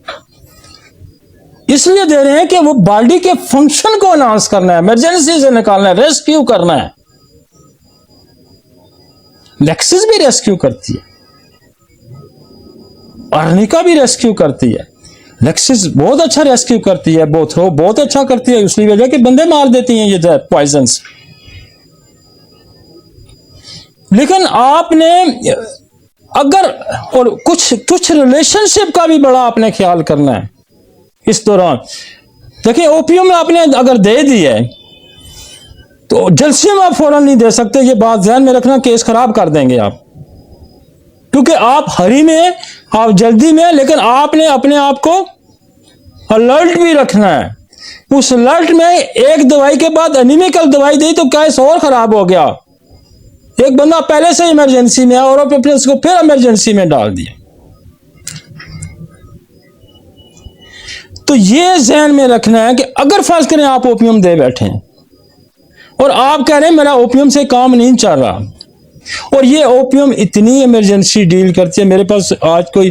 इसलिए दे रहे हैं कि वो बॉडी के फंक्शन को एनहांस करना है, इमरजेंसी से निकालना है, रेस्क्यू करना है। लेक्सिस भी रेस्क्यू करती है, अर्निका भी रेस्क्यू करती है, लेक्सिस बहुत अच्छा रेस्क्यू करती है, बोथ्रो बहुत अच्छा करती है, उसकी वजह के बंदे मार देती हैं ये पॉइजन्स। लेकिन आपने अगर और कुछ रिलेशनशिप का भी बड़ा आपने ख्याल करना है इस दौरान। देखिए, ओपियम आपने अगर दे दी है तो जल्सियम आप फौरन नहीं दे सकते, ये बात ध्यान में रखना, केस खराब कर देंगे आप, क्योंकि आप हरी में, आप जल्दी में, लेकिन आपने अपने आप को अलर्ट भी रखना है। उस अलर्ट में एक दवाई के बाद एनीमिकल दवाई दी तो केस और खराब हो गया। एक बंदा पहले से इमरजेंसी में है और उसको फिर इमरजेंसी में डाल दिया। तो ये ध्यान में रखना है कि अगर फर्ज करें आप ओपियम दे बैठे हैं और आप कह रहे हैं मेरा ओपियम से काम नहीं चल रहा, और ये ओपियम इतनी इमरजेंसी डील करती है। मेरे पास आज कोई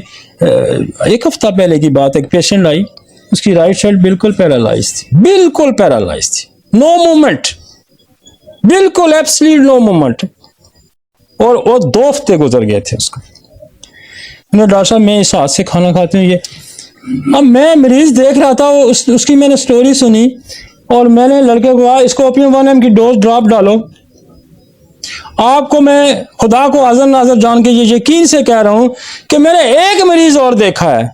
एक हफ्ता पहले की बात, एक पेशेंट आई, उसकी राइट साइड बिल्कुल पैरालाइज थी, बिल्कुल पैरालाइज थी, नो मूवमेंट, बिल्कुल एब्सोल्यूट नो मूवमेंट, और वो 2 हफ्ते गुजर गए थे उसको। डॉक्टर साहब मैं इस हाथ से खाना खाती हूँ, ये अब मैं मरीज देख रहा था, उसकी मैंने स्टोरी सुनी और मैंने लड़के को कहा इसको ओपियम 1 mg की डोज ड्रॉप डालो। आपको मैं खुदा को हाज़िर नाज़िर जान के ये यकीन से कह रहा हूं कि मैंने एक मरीज और देखा है,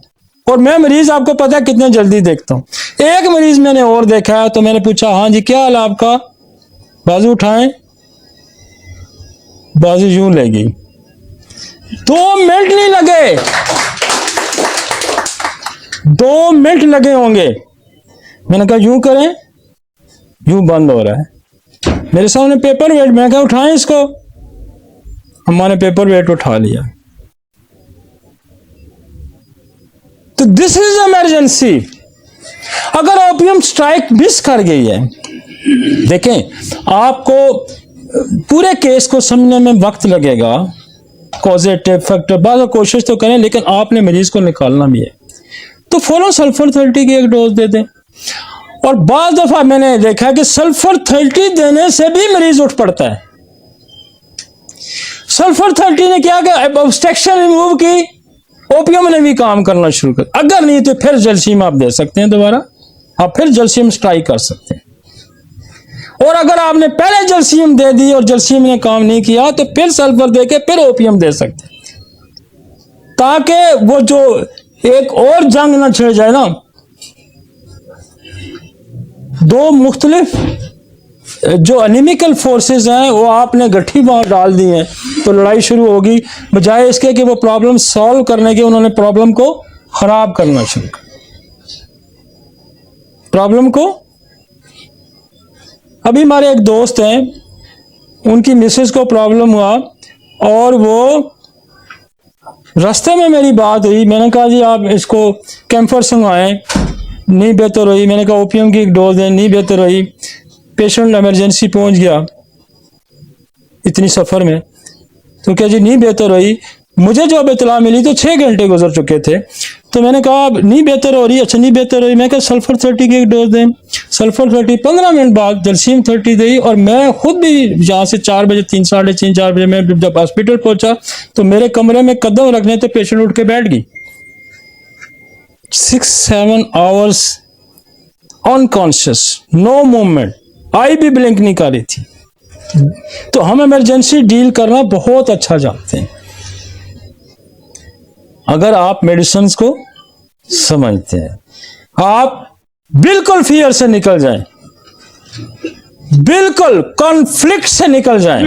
और मैं मरीज आपको पता है कितने जल्दी देखता हूं। एक मरीज मैंने और देखा है, तो मैंने पूछा हाँ जी क्या हाल आपका, बाजू उठाएं, बाजू यूं लेगी, 2 मिनट नहीं लगे, 2 मिनट लगे होंगे। मैंने कहा यूं करें, यूं बंद हो रहा है, मेरे सामने पेपर वेट, मैं कहा उठाएं इसको, हमारे पेपर वेट उठा लिया। तो दिस इज इमरजेंसी। अगर ओपियम स्ट्राइक मिस कर गई है, देखें आपको पूरे केस को समझने में वक्त लगेगा, कॉजेटिव फैक्टर, बाद कोशिश तो करें, लेकिन आपने मरीज को निकालना भी है, तो फौरन सल्फर 30 की एक डोज दे दें। और बाद दफा मैंने देखा कि सल्फर 30 देने से भी मरीज उठ पड़ता है। सल्फर 30 ने क्या किया, ऑब्स्ट्रक्शन रिमूव की, ओपियम ने भी काम करना शुरू कर। अगर नहीं तो फिर जल्सियम आप दे सकते हैं, दोबारा आप फिर जल्सियम स्ट्राइक कर सकते हैं। और अगर आपने पहले जल्सियम दे दी और जल्सियम ने काम नहीं किया तो फिर सल्फर दे के फिर ओपियम दे सकते हैं, ताकि वो जो एक और जंग ना छिड़ जाए ना। 2 मुख्तलिफ जो एनिमिकल फोर्सेस हैं वो आपने गट्ठी वहां डाल दी हैं, तो लड़ाई शुरू होगी, बजाय इसके कि वो प्रॉब्लम सॉल्व करने के उन्होंने प्रॉब्लम को खराब करना शुरू कर, प्रॉब्लम को। अभी हमारे एक दोस्त हैं, उनकी मिसेस को प्रॉब्लम हुआ और वो रास्ते में मेरी बात हुई, मैंने कहा जी आप इसको कैम्फर संगवाएं, नहीं बेहतर हुई। मैंने कहा ओपियम की एक डोज दें, नहीं बेहतर हुई। पेशेंट इमरजेंसी पहुंच गया इतनी सफ़र में, तो क्या जी नहीं बेहतर हुई। मुझे जब इतला मिली तो 6 घंटे गुजर चुके थे, तो मैंने कहा नहीं बेहतर हो रही, अच्छा नहीं बेहतर हुई। मैं कहा सल्फर 30 की एक डोज दें। सल्फर 30, 15 मिनट बाद जल्सियम 30 दी, और मैं खुद भी यहाँ से 4 बजे 3, साढ़े 3, 4 बजे मैं जब हॉस्पिटल पहुंचा तो मेरे कमरे में कदम रखने थे, पेशेंट उठ के बैठ गई। 6-7 आवर्स अनकॉन्शियस, नो मूवमेंट, आई भी ब्लिंक नहीं कर रही थी। तो हम इमरजेंसी डील करना बहुत अच्छा जानते हैं अगर आप मेडिसिन को समझते हैं। आप बिल्कुल फियर से निकल जाएं, बिल्कुल कॉन्फ्लिक्ट से निकल जाएं,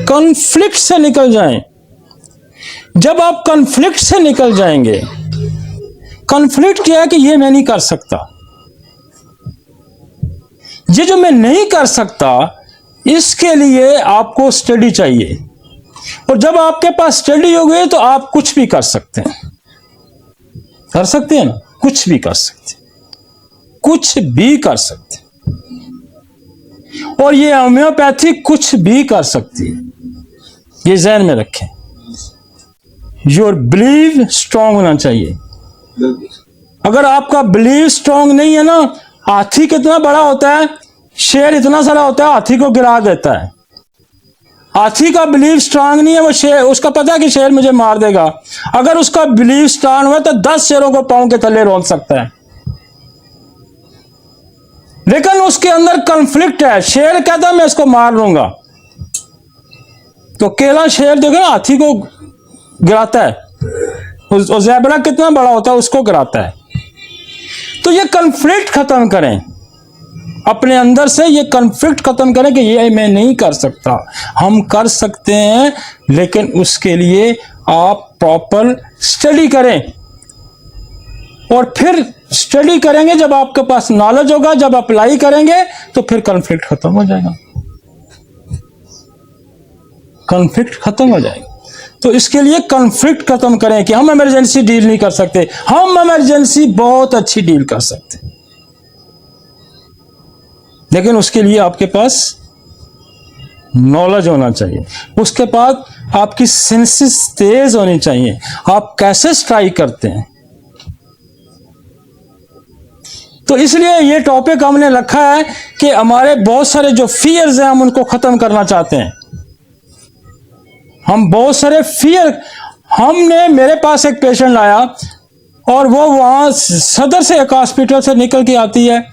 कॉन्फ्लिक्ट से निकल जाएं। जब आप कॉन्फ्लिक्ट से निकल जाएंगे, कॉन्फ्लिक्ट क्या है कि ये मैं नहीं कर सकता, ये जो मैं नहीं कर सकता इसके लिए आपको स्टडी चाहिए, और जब आपके पास स्टडी हो गई तो आप कुछ भी कर सकते हैं, कर सकते हैं ना, कुछ भी कर सकते हैं। कुछ भी कर सकती है और ये होम्योपैथी कुछ भी कर सकती है, ये ज़हन में रखें। योर बिलीव स्ट्रांग होना चाहिए। अगर आपका बिलीव स्ट्रांग नहीं है ना, हाथी कितना बड़ा होता है, शेर इतना सारा होता है, हाथी को गिरा देता है। हाथी का बिलीव स्ट्रांग नहीं है, वो शेर, उसका पता है कि शेर मुझे मार देगा। अगर उसका बिलीव स्ट्रांग हुआ तो 10 शेरों को पांव के थल्ले रोक सकता है। लेकिन उसके अंदर कॉन्फ्लिक्ट है। शेर कहता है मैं इसको मार लूंगा, तो अकेला शेर देखो ना हाथी को गिराता है, और ज़ेबरा कितना बड़ा होता है उसको गिराता है। तो ये कॉन्फ्लिक्ट खत्म करें अपने अंदर से, ये कॉन्फ्लिक्ट खत्म करें कि ये मैं नहीं कर सकता। हम कर सकते हैं, लेकिन उसके लिए आप प्रॉपर स्टडी करें, और फिर स्टडी करेंगे जब आपके पास नॉलेज होगा, जब अप्लाई करेंगे तो फिर कॉन्फ्लिक्ट खत्म हो जाएगा, कॉन्फ्लिक्ट खत्म हो जाएगा। तो इसके लिए कॉन्फ्लिक्ट खत्म करें कि हम इमरजेंसी डील नहीं कर सकते। हम इमरजेंसी बहुत अच्छी डील कर सकते हैं, लेकिन उसके लिए आपके पास नॉलेज होना चाहिए, उसके बाद आपकी सेंसेस तेज होनी चाहिए। आप कैसे स्ट्राइक करते हैं, तो इसलिए ये टॉपिक हमने रखा है कि हमारे बहुत सारे जो फियर्स हैं हम उनको खत्म करना चाहते हैं। हम बहुत सारे फियर, हमने, मेरे पास एक पेशेंट आया और वो वहां सदर से एक हॉस्पिटल से निकल के आती है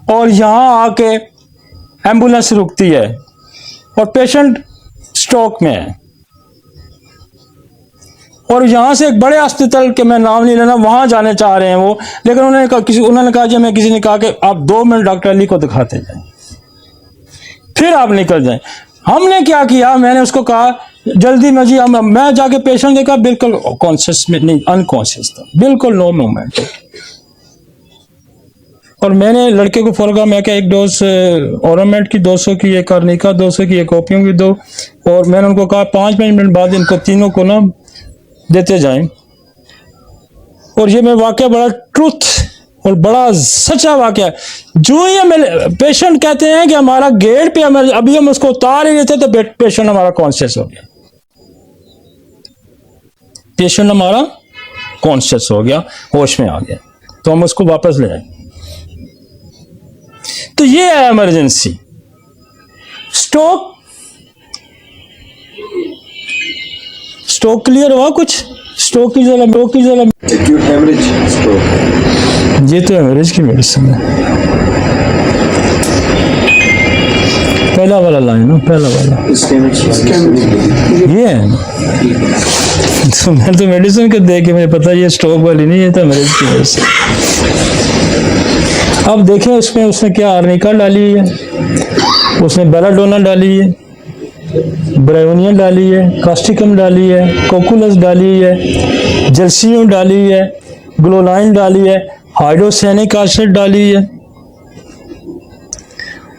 और यहां आके एम्बुलेंस रुकती है और पेशेंट स्ट्रोक में है, और यहां से एक बड़े अस्पताल के, मैं नाम नहीं लेना, वहां जाने चाह रहे हैं वो, लेकिन उन्होंने कहा कि किसी ने कहा कि आप 2 मिनट डॉक्टर अली को दिखाते जाएं, फिर आप निकल जाएं। हमने क्या किया, मैंने उसको कहा जल्दी में जी, मैं जाके पेशेंट देखा, बिल्कुल कॉन्शियस में नहीं, अनकॉन्शियस था, बिल्कुल नो मूवमेंट। और मैंने लड़के को फोन किया, मैं क्या एक डोज ओरामेट की 200 की, एक कार्निका 200 की, एक ओपियम की 2, और मैंने उनको कहा 5 मिनट बाद इनको तीनों को ना देते जाएं। और ये मैं वाकया बड़ा ट्रूथ और बड़ा सच्चा वाकया, जो ही हमें पेशेंट कहते हैं कि हमारा गेट पे, अभी हम उसको उतार ही रहे थे तो पेशेंट हमारा कॉन्शियस हो गया, पेशेंट हमारा कॉन्शियस हो गया, होश में आ गया, तो हम उसको वापस ले आए। तो ये है इमरजेंसी। स्ट्रोक, स्ट्रोक क्लियर हुआ कुछ? स्ट्रोक की जरा एक्यूट हेमरेज स्ट्रोक, ये तो हेमरेज की मेडिसिन है। पहला वाला लाइन ना, पहला वाला ये है। तो मैं तो मेडिसिन को देख के मुझे पता ये स्ट्रोक वाली नहीं है, तो हेमरेज की मेडिसिन। अब देखें उसमें उसने क्या आर्निका डाली है, उसने बेलाडोना डाली है, ब्रायोनिया डाली है, कास्टिकम डाली है, कोकुलस डाली है, जर्सियो डाली है, ग्लोलाइन डाली है, हाइड्रोसैनिक एसिड डाली है।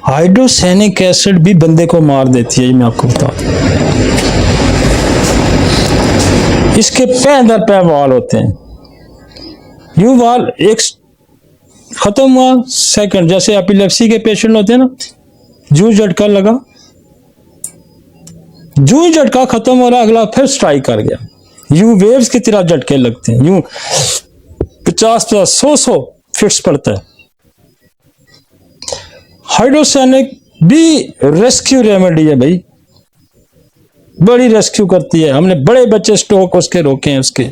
हाइड्रोसैनिक एसिड भी बंदे को मार देती है, ये मैं आपको बता दूं। इसके पे दर पे वाल होते हैं, यूं वाल एक खत्म हुआ, सेकंड, जैसे एपिलेप्सी के पेशेंट होते हैं ना, जू झटका लगा, जू झटका खत्म हो रहा, अगला फिर स्ट्राइक कर गया। यूं वेव्स की तरह झटके लगते हैं, यूं 50-50 100 फिट्स पड़ता है। हाइड्रोसैनिक भी रेस्क्यू रेमेडी है भाई, बड़ी रेस्क्यू करती है। हमने बड़े बच्चे स्ट्रोक उसके रोके हैं, उसके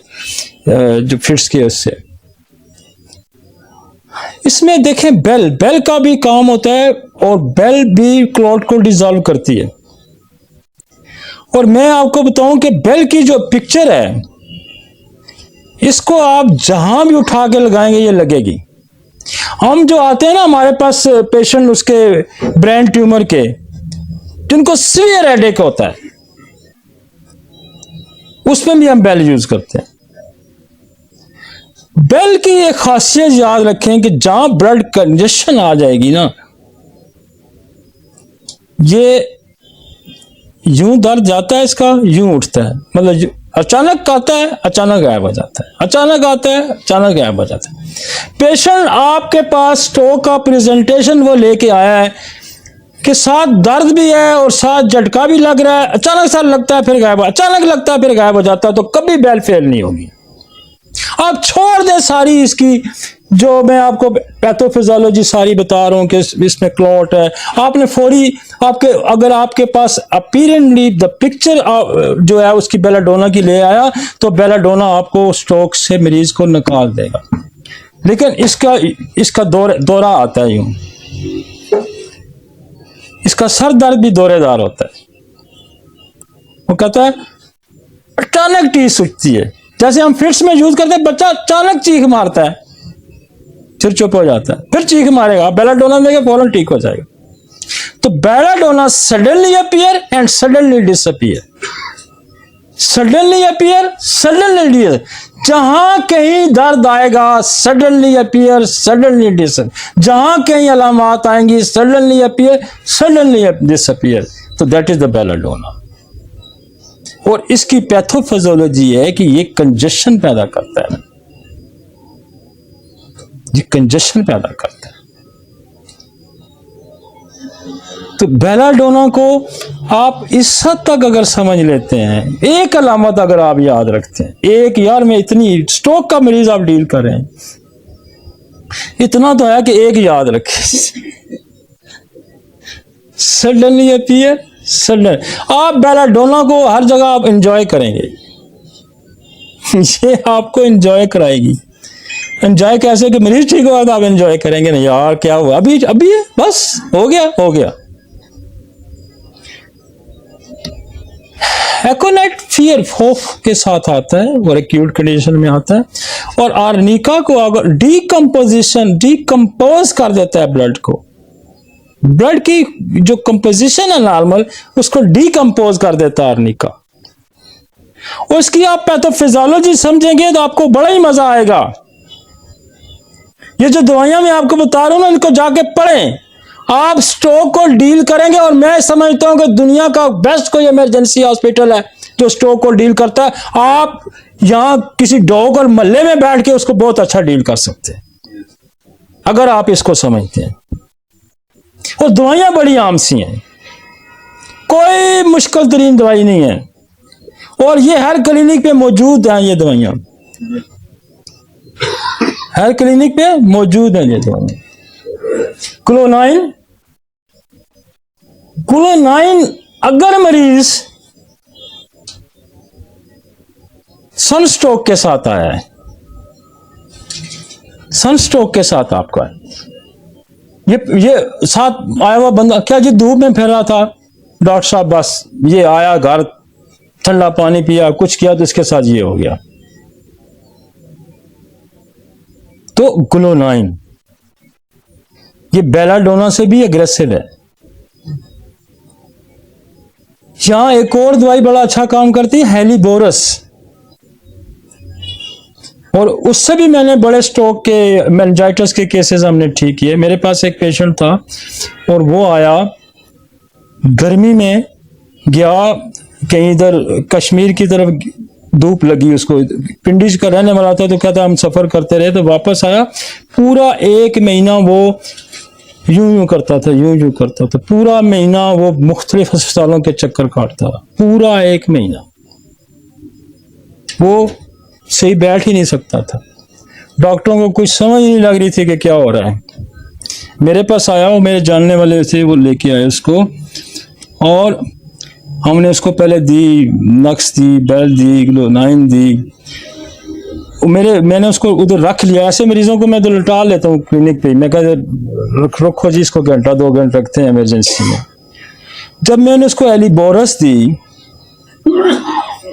जो फिट्स के उससे। इसमें देखें बेल का भी काम होता है, और बेल भी क्लॉट को डिसॉल्व करती है। और मैं आपको बताऊं कि बेल की जो पिक्चर है, इसको आप जहां भी उठा के लगाएंगे ये लगेगी। हम जो आते हैं ना हमारे पास पेशेंट, उसके ब्रेन ट्यूमर के, जिनको सीवियर हेडेक होता है, उसमें भी हम बेल यूज करते हैं। बेल की एक खासियत याद रखें कि जहां ब्लड कंजेशन आ जाएगी ना, ये यूं दर्द जाता है इसका, यूं उठता है, मतलब अचानक आता है, अचानक गायब हो जाता है, अचानक आता है, अचानक गायब हो जाता है। पेशेंट आपके पास स्ट्रोक का प्रेजेंटेशन वो लेके आया है कि साथ दर्द भी है और साथ झटका भी लग रहा है, अचानक सा लगता है फिर गायब, अचानक लगता है फिर गायब हो जाता है, तो कभी बेल फेल नहीं होगी। आप छोड़ दें सारी इसकी जो मैं आपको पैथोफिजियोलॉजी सारी बता रहा हूं कि इसमें क्लॉट है, आपने फौरी आपके अगर आपके पास अपीरेंटली द पिक्चर जो है उसकी बेलाडोना की ले आया तो बेलाडोना आपको स्ट्रोक से मरीज को निकाल देगा। लेकिन इसका दौरा आता है यूं, इसका सर दर्द भी दौरेदार होता है। वो कहता है अचानक चीज उठती है, जैसे हम फिट्स में यूज करते हैं, बच्चा अचानक चीख मारता है फिर चुप हो जाता है, फिर चीख मारेगा, बेलाडोना देके फौरन ठीक हो जाएगा। तो belladonna suddenly appear and suddenly disappear, suddenly appear suddenly disappear, जहां कहीं दर्द आएगा सडनली अपीयर सडनली डिसअपीयर, जहां कहीं अलामात आएंगी सडनली अपीयर सडनली डिसअपीयर, तो दैट इज द बेलाडोना। और इसकी पैथोफिजियोलॉजी है कि ये कंजेशन पैदा करता है, ये कंजेशन पैदा करता है। तो बेलाडोना को आप इस हद तक अगर समझ लेते हैं, एक अलामत अगर आप याद रखते हैं, एक यार में इतनी स्ट्रोक का मरीज आप डील कर रहे हैं, इतना तो है कि एक याद रखें, सडनली अपीयर सडन, आप बेलाडोना को हर जगह आप एंजॉय करेंगे, ये आपको एंजॉय कराएगी। एंजॉय कैसे कि मरीज ठीक हुआ तो आप एंजॉय करेंगे ना, यार क्या हुआ, अभी अभी है, बस हो गया। एकोनाइट फियर खौफ के साथ आता है और एक्यूट कंडीशन में आता है। और आर्निका को अगर डिकम्पोज कर देता है ब्लड को, ब्लड की जो कंपोजिशन है नॉर्मल उसको डिकम्पोज कर देता है आर्निका। उसकी आप पैथोफिजियोलॉजी समझेंगे तो आपको बड़ा ही मजा आएगा। ये जो दवाइयां मैं आपको बता रहा हूं ना, इनको जाके पढ़ें, आप स्ट्रोक को डील करेंगे। और मैं समझता हूं कि दुनिया का बेस्ट कोई इमरजेंसी हॉस्पिटल है जो स्ट्रोक को डील करता है। आप यहां किसी डॉग और मल्ले में बैठ के उसको बहुत अच्छा डील कर सकते हैं अगर आप इसको समझते हैं। और दवाइयां बड़ी आम सी हैं, कोई मुश्किल तरीन दवाई नहीं है, और ये हर क्लिनिक पे मौजूद हैं। ये दवाइयां हर क्लिनिक पे मौजूद है। ये दवाइयां क्लोनाइन अगर मरीज सनस्ट्रोक के साथ आया है, सनस्ट्रोक के साथ आपका ये साथ आया हुआ बंदा क्या जी धूप में फिर रहा था, डॉक्टर साहब बस ये आया घर, ठंडा पानी पिया, कुछ किया तो इसके साथ ये हो गया। तो क्लोनाइन ये बेलाडोना से भी एग्रेसिव है। यहां एक और दवाई बड़ा अच्छा काम करती है, हेलिबोरस, और उससे भी मैंने बड़े स्ट्रोक के मेनिंजाइटिस के केसेस हमने ठीक किए। मेरे पास एक पेशेंट था और वो आया गर्मी में, गया कहीं इधर कश्मीर की तरफ, धूप लगी उसको, पिंडी का रहने वाला था, तो कहता हम सफर करते रहे, तो वापस आया। पूरा 1 महीना वो यूं करता था, यूं करता था, पूरा महीना वो मुख्तलिफ अस्पतालों के चक्कर काटता रहा, पूरा 1 महीना वो सही बैठ ही नहीं सकता था। डॉक्टरों को कुछ समझ नहीं लग रही थी कि क्या हो रहा है। मेरे पास आया, वो मेरे जानने वाले थे, वो लेके आए उसको, और हमने उसको पहले दी, नक्स दी, बेल दी, क्लोनाइन दी। मैंने उसको उधर रख लिया। ऐसे मरीजों को मैं तो लौटा लेता हूँ क्लिनिक पे, मैं कहता रखो जी इसको, घंटा 2 घंटे रखते हैं इमरजेंसी में। जब मैंने उसको एलिबोरस दी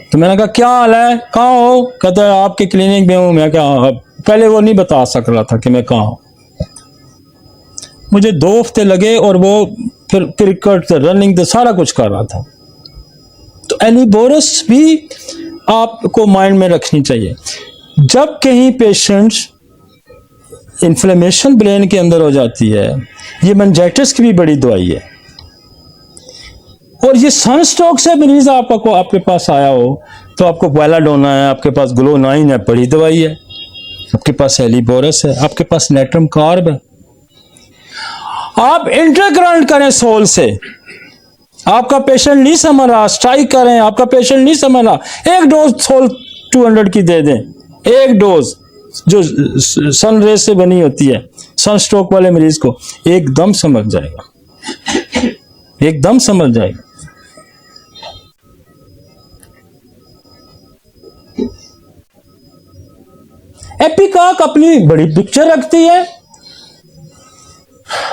तो मैंने कहा क्या हाल है, कहाँ हो? कहता है आपके क्लिनिक में हूँ। मैं कहा पहले वो नहीं बता सक रहा था कि मैं कहाँ हूँ। मुझे 2 हफ्ते लगे और वो फिर क्रिकेट रनिंग तो सारा कुछ कर रहा था। तो एलिबोरस भी आपको माइंड में रखनी चाहिए। जब कहीं पेशेंट्स इन्फ्लेमेशन ब्रेन के अंदर हो जाती है, ये मेनिंजाइटिस की भी बड़ी दवाई है। और ये सनस्ट्रोक से मरीज आपके पास आया हो तो आपको बेलाडोना है, आपके पास ग्लोनाइन है, बड़ी दवाई है, आपके पास एलिबोरस है, आपके पास नेट्रम कार्ब है। आप इंटरकरंट करें सोल से, आपका पेशेंट नहीं समझ रहा, स्ट्राइक करें, आपका पेशेंट नहीं समझ रहा, एक डोज सोल 200 की दे दें, एक डोज जो सन रेज से बनी होती है, सन स्ट्रोक वाले मरीज को एकदम समझ जाएगा, एकदम समझ जाएगा। एपिकॉक अपनी बड़ी पिक्चर रखती है,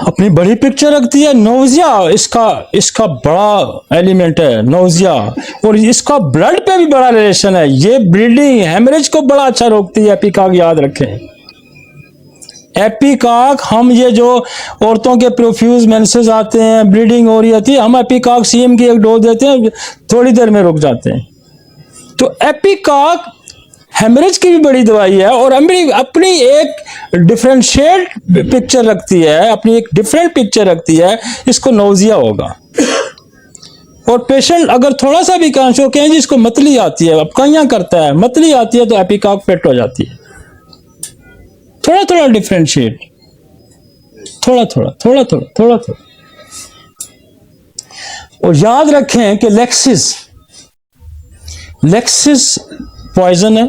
अपनी बड़ी पिक्चर रखती है। नोजिया इसका बड़ा एलिमेंट है, नोजिया, और इसका ब्लड पे भी बड़ा रिलेशन है। ये ब्लीडिंग हेमरेज को बड़ा अच्छा रोकती है एपिकॉक, याद रखें। एपिकॉक, हम ये जो औरतों के प्रोफ्यूज मेंसेस आते हैं, ब्लीडिंग हो रही होती है, हम एपिकॉक सीएम की एक डोज देते हैं, थोड़ी देर में रुक जाते हैं। तो एपिकॉक हेमरेज की भी बड़ी दवाई है और अपनी एक डिफरेंशिएट पिक्चर रखती है, अपनी एक डिफरेंट पिक्चर रखती है। इसको नोजिया होगा और पेशेंट अगर थोड़ा सा भी कांशो कहें जिसको मतली आती है, अब कहियां करता है, मतली आती है, तो एपिकॉक फिट हो जाती है। थोड़ा थोड़ा डिफरेंशिएट, थोड़ा थोड़ा थोड़ा थोड़ा थोड़ा थोड़ा। और याद रखें कि लेक्सिस पॉइजन है,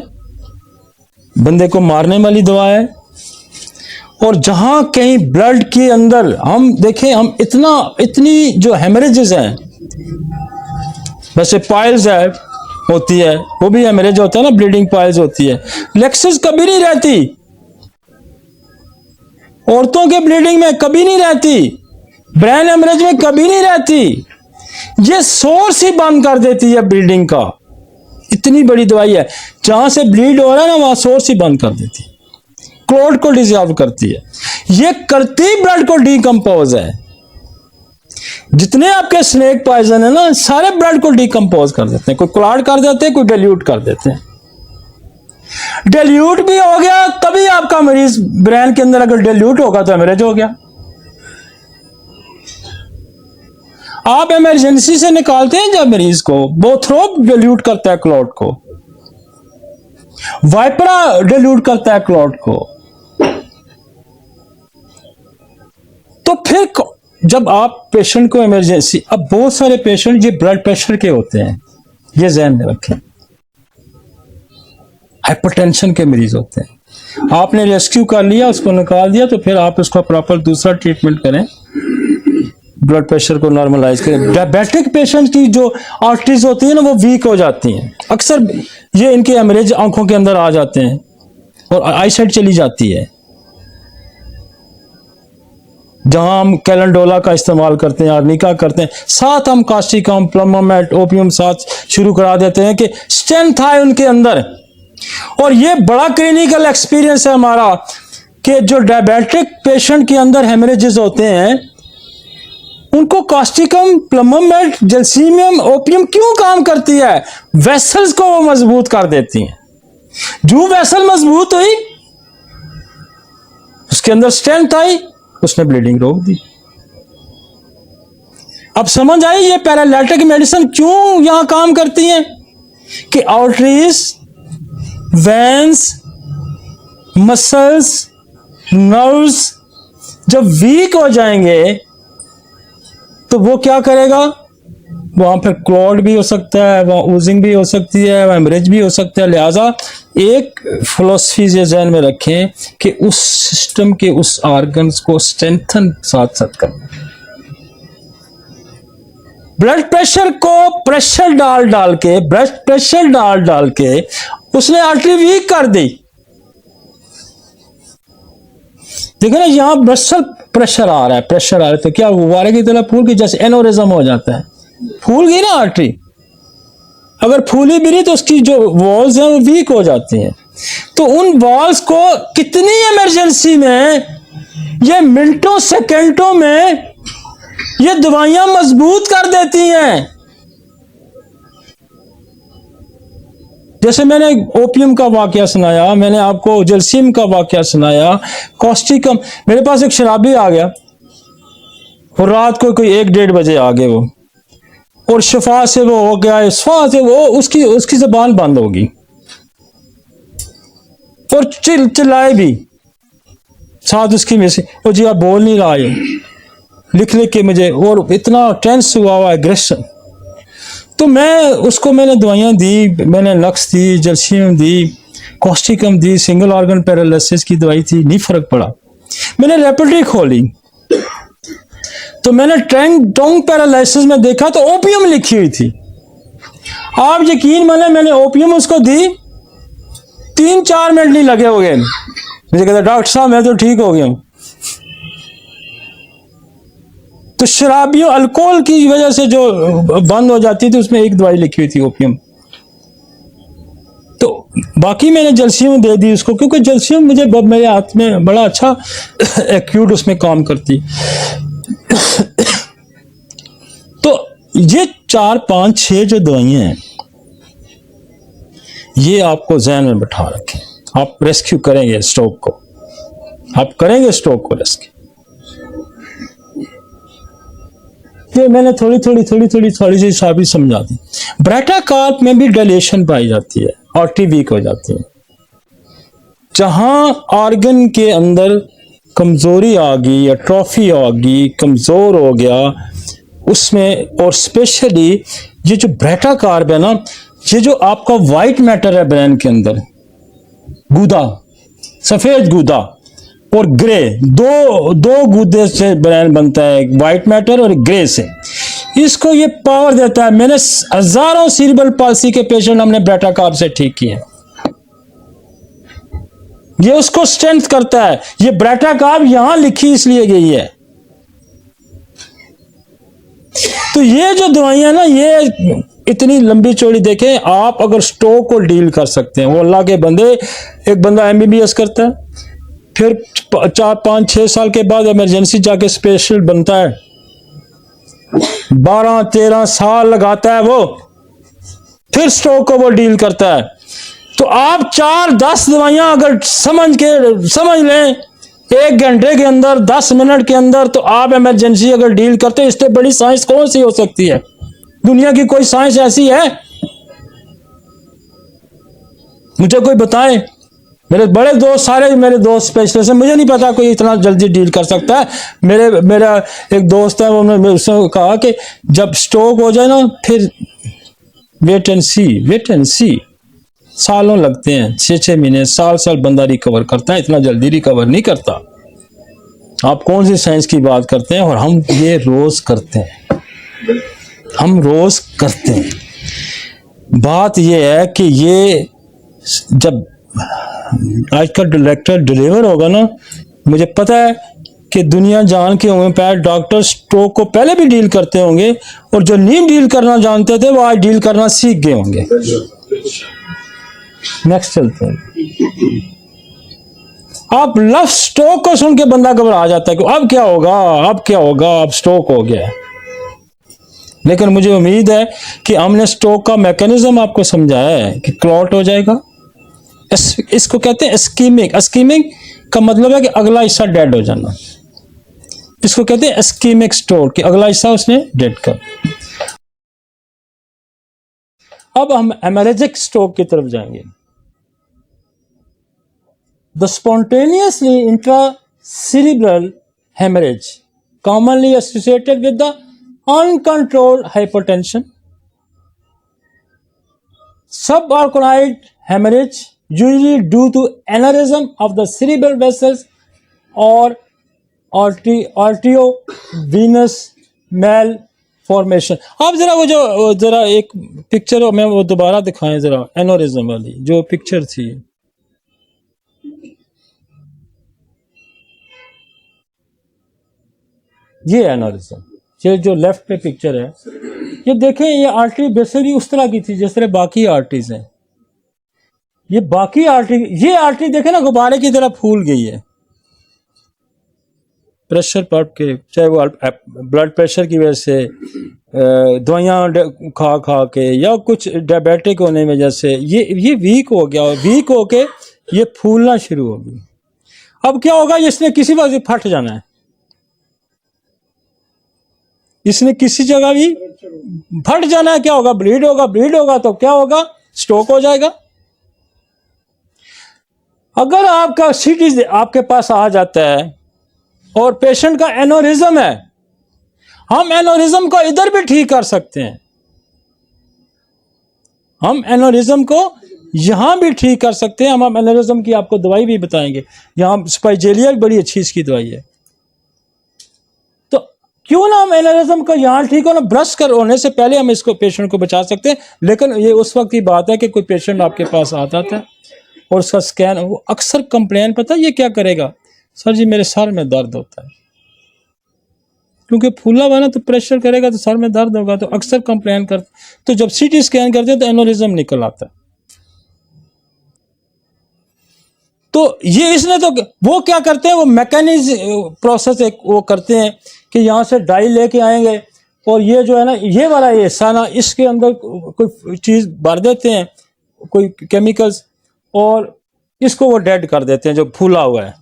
बंदे को मारने वाली दवा है। और जहां कहीं ब्लड के अंदर हम देखें, हम इतनी जो हेमरेजेस हैं, वैसे पाइल्स है होती है, वो भी हेमरेज होता है ना, ब्लीडिंग पाइल्स होती है। लेक्सिस कभी नहीं रहती, औरतों के ब्लीडिंग में कभी नहीं रहती, ब्रेन हेमरेज में कभी नहीं रहती। ये सोर्स ही बंद कर देती है ब्लीडिंग का। इतनी बड़ी दवाई है, जहां से ब्लीड हो रहा है ना, वहां सोर्स ही बंद कर देती है, क्लोट को डिसॉल्व करती है। ये करती ब्लड को डीकंपोज है। जितने आपके स्नेक पॉइजन है ना, सारे ब्लड को डीकंपोज कर देते हैं। कोई क्लॉट कर देते हैं, कोई डाइल्यूट कर देते हैं। डाइल्यूट भी हो गया तभी आपका मरीज ब्रेन के अंदर, अगर डाइल्यूट होगा तो हेमरेज हो गया। आप इमरजेंसी से निकालते हैं जब मरीज को, बोथ्रोप डाइल्यूट करता है क्लॉट को, वाइपरा डाइल्यूट करता है क्लॉट को। तो फिर जब आप पेशेंट को इमरजेंसी, अब बहुत सारे पेशेंट ये ब्लड प्रेशर के होते हैं, ये ध्यान में रखें, हाइपरटेंशन के मरीज होते हैं। आपने रेस्क्यू कर लिया, उसको निकाल दिया, तो फिर आप उसका प्रॉपर दूसरा ट्रीटमेंट करें, ब्लड प्रेशर को नॉर्मलाइज करें। डायबिटिक पेशेंट की जो आर्टरीज होती है ना, वो वीक हो जाती हैं। अक्सर ये इनके हेमरेज आंखों के अंदर आ जाते हैं और आईसाइट चली जाती है। जहां हम कैलेंडोला का इस्तेमाल करते हैं, आर्निका करते हैं, साथ हम कास्टिकम, प्लमोमेट, ओपियम साथ शुरू करा देते हैं कि स्ट्रेंथ आए उनके अंदर। और ये बड़ा क्लिनिकल एक्सपीरियंस है हमारा कि जो डायबिटिक पेशेंट के अंदर हेमरेजेस होते हैं, उनको कास्टिकम, प्लमोमेट, जलसीमियम, ओपियम क्यों काम करती है? वेसल्स को वो मजबूत कर देती हैं। जो वेसल मजबूत हुई, उसके अंदर स्ट्रेंथ आई, उसने ब्लीडिंग रोक दी। अब समझ आई ये पैरालिटिक मेडिसिन क्यों यहां काम करती हैं कि आर्टरीज, वेन्स, मसल्स, नर्व्स जब वीक हो जाएंगे तो वो क्या करेगा? वहां पर क्लॉट भी हो सकता है, वहां ऊजिंग भी हो सकती है, वहां हेमरेज भी हो सकता है। लिहाजा एक फिलॉसफी ये ध्यान में रखें कि उस सिस्टम के, उस ऑर्गन्स को स्ट्रेंथन साथ साथ करना। ब्लड प्रेशर को प्रेशर डाल के, ब्लड प्रेशर डाल के उसने आर्टरी वीक कर दी। देखो ना, यहां ब्लड प्रेशर आ रहा है, तो क्या गुब्बारे की तरह फूल की जैसे एनोरिज्म हो जाता है। फूल गई ना आर्टरी, अगर फूली भी नहीं तो उसकी जो वॉल्स हैं वो वीक हो जाती हैं। तो उन वॉल्स को कितनी इमरजेंसी में, ये मिनटों सेकंडों में ये दवाइयां मजबूत कर देती हैं। जैसे मैंने ओपियम का वाकया सुनाया, मैंने आपको जलसीम का वाकया सुनाया, कॉस्टिकम। मेरे पास एक शराबी आ गया और रात को कोई 1-1:30 बजे आ गए वो, और शफा से वो हो गया, शफा से वो उसकी जबान बंद होगी और चिल्लाए भी साथ उसकी में से, और जी आप बोल नहीं रहा है, लिख लिख के मुझे, और इतना टेंस हुआ एग्रेशन। तो मैंने दवाइयाँ दी, मैंने नक्स दी, जल्शियम दी, कॉस्टिकम दी, सिंगल ऑर्गन पैरालिसिस की दवाई थी, नहीं फर्क पड़ा। मैंने लेबोरेटरी खोली तो मैंने टोंग पैरालिसिस में देखा तो ओपियम लिखी हुई थी। आप यकीन माने मैंने ओपियम उसको दी, 3-4 मिनट नहीं लगे हो गए, मुझे कहता डॉक्टर साहब मैं तो ठीक हो गया हूं। तो शराबियों अल्कोहल की वजह से जो बंद हो जाती थी उसमें एक दवाई लिखी हुई थी ओपियम। तो बाकी मैंने जल्शियम दे दी उसको, क्योंकि जल्शियम मुझे मेरे हाथ में बड़ा अच्छा एक्यूट उसमें काम करती। तो ये 4, 5, 6 जो दवाइयां हैं ये आपको ज़हन में बैठा रखें। आप रेस्क्यू करेंगे स्ट्रोक को, आप करेंगे स्ट्रोक को रेस्क्यू। ये मैंने थोड़ी सी साबित समझा दी। ब्रेटाकार्प में भी डायलेशन पाई जाती है, आर्टरी वीक हो जाती है। जहां ऑर्गन के अंदर कमजोरी आ गई या ट्रॉफी आ गई, कमजोर हो गया उसमें, और स्पेशली ये जो ब्रेटाकार्प है ना, ये जो आपका वाइट मैटर है ब्रेन के अंदर, गूदा, सफेद गूदा और ग्रे, दो गूदे से ब्रेन बनता है, व्हाइट मैटर और ग्रे से। इसको ये पावर देता है। मैंने हजारों सीरियल पाल्सी के पेशेंट हमने ब्रेटाकार्प से ठीक किए। ये उसको स्ट्रेंथ करता है। ये ब्रेटाकार्प यहां लिखी इसलिए गई है। तो ये जो दवाइयां ना, ये इतनी लंबी चौड़ी देखें। आप अगर स्ट्रोक को डील कर सकते हैं, वो अल्लाह के बंदे, एक बंदा MBBS करता है, फिर 4, 5, 6 साल के बाद इमरजेंसी जाके स्पेशल बनता है, 12, 13 साल लगाता है वो, फिर स्ट्रोक को वो डील करता है। तो आप 4, 10 दवाइयां अगर समझ लें 1 घंटे के अंदर, 10 मिनट के अंदर, तो आप इमरजेंसी अगर डील करते हैं। इससे बड़ी साइंस कौन सी हो सकती है? दुनिया की कोई साइंस ऐसी है? मुझे कोई बताए। मेरे बड़े दोस्त, सारे मेरे दोस्त स्पेशलिस्ट हैं, मुझे नहीं पता कोई इतना जल्दी डील कर सकता है। मेरा एक दोस्त है, उन्होंने उसने कहा कि जब स्ट्रोक हो जाए ना, फिर वेट एंड सी, सालों लगते हैं, 6-6 महीने, साल बंदा रिकवर करता है, इतना जल्दी रिकवर नहीं करता। आप कौन सी साइंस की बात करते हैं? और हम ये रोज करते हैं, हम रोज करते हैं। बात यह है कि ये जब आज का डायरेक्टर डिलीवर होगा ना, मुझे पता है कि दुनिया जान के होम्योपैथ डॉक्टर स्ट्रोक को पहले भी डील करते होंगे, और जो नहीं डील करना जानते थे वो आज डील करना सीख गए होंगे। नेक्स्ट चलते हैं। आप लफ्ज स्ट्रोक को सुन के बंदा घबरा जाता है कि अब क्या होगा, अब स्ट्रोक हो गया। लेकिन मुझे उम्मीद है कि हमने स्ट्रोक का मैकेनिज्म आपको समझाया है कि क्लॉट हो जाएगा। इसको कहते हैं इस्कीमिक का मतलब है कि अगला हिस्सा डेड हो जाना। इसको कहते हैं इस्कीमिक स्ट्रोक, कि अगला हिस्सा उसने डेड कर। अब हम हेमरेजिक स्ट्रोक की तरफ जाएंगे। The spontaneously intracerebral haemorrhage commonly associated with the uncontrolled hypertension. Subarachnoid hemorrhage usually due to aneurysm of the cerebral vessels or arteriovenous malformation. आप जरा एक पिक्चर में वो दोबारा दिखाएं जरा, एनोरिज्म वाली जो पिक्चर थी। ये एनोरिज्म, ये जो लेफ्ट पे पिक्चर है, ये देखें, ये आर्टरी बेसिकली उस तरह की थी जिस तरह बाकी आर्टरीज हैं। ये बाकी आर्टरी, ये आर्टरी देखें ना, गुब्बारे की तरह फूल गई है प्रेशर पड़ के, चाहे वो ब्लड प्रेशर की वजह से, दवाइयाँ खा के, या कुछ डायबिटिक होने की वजह से ये वीक हो गया, वीक होके ये फूलना शुरू हो गई। अब क्या होगा, इसने किसी वजह फट जाना है, इसने किसी जगह भी फट जाना है, क्या होगा? ब्लीड होगा, ब्लीड होगा तो क्या होगा? स्ट्रोक हो जाएगा। अगर आपका सीटी आपके पास आ जाता है और पेशेंट का एनोरिज्म है, हम एनोरिज्म को इधर भी ठीक कर सकते हैं, हम एनोरिज्म को यहां भी ठीक कर सकते हैं। हम एनोरिज्म की आपको दवाई भी बताएंगे, यहां स्पाइजेलिया बड़ी अच्छी इसकी दवाई है। तो क्यों ना हम एनोरिज्म को यहां ठीक होना, ब्रश कर होने से पहले हम इसको पेशेंट को बचा सकते हैं। लेकिन ये उस वक्त की बात है कि कोई पेशेंट आपके पास आता था और उसका स्कैन, वो अक्सर कंप्लेन, पता है ये क्या करेगा? सर जी मेरे सर में दर्द होता है, क्योंकि फूला हुआ ना तो प्रेशर करेगा तो सर में दर्द होगा, तो अक्सर कंप्लेन कर। तो जब सीटी स्कैन करते हैं तो एनोरिज्म निकल आता है। तो ये इसने तो वो क्या करते हैं, वो मैकेनिज्म प्रोसेस एक वो करते हैं कि यहाँ से डाई लेके आएंगे और ये जो है ना, ये वाला हिस्सा ना, इसके अंदर कोई चीज़ भर देते हैं, कोई केमिकल्स, और इसको वो डेड कर देते हैं जो फूला हुआ है।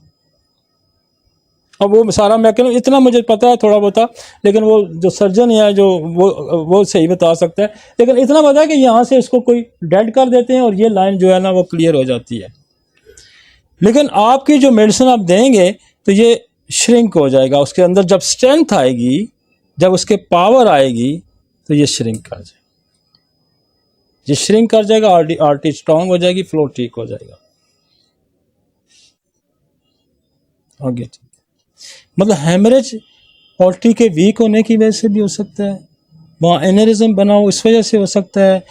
अब वो सारा मैकेनिज्म इतना मुझे पता है थोड़ा बहुत, लेकिन वो जो सर्जन है जो वो सही बता सकता है। लेकिन इतना पता है कि यहाँ से इसको कोई डेड कर देते हैं और ये लाइन जो है ना वो क्लियर हो जाती है। लेकिन आपकी जो मेडिसिन आप देंगे तो ये श्रिंक हो जाएगा, उसके अंदर जब स्ट्रेंथ आएगी, जब उसके पावर आएगी तो ये श्रिंक कर जाएगा, ये श्रिंक कर जाएगा, आर्टरी स्ट्रांग हो जाएगी, फ्लो ठीक हो जाएगा। आगे मतलब हेमरेज आर्टरी के वीक होने की वजह से भी हो सकता है, वहाँ एनेरिज्म बना हो इस वजह से हो सकता है,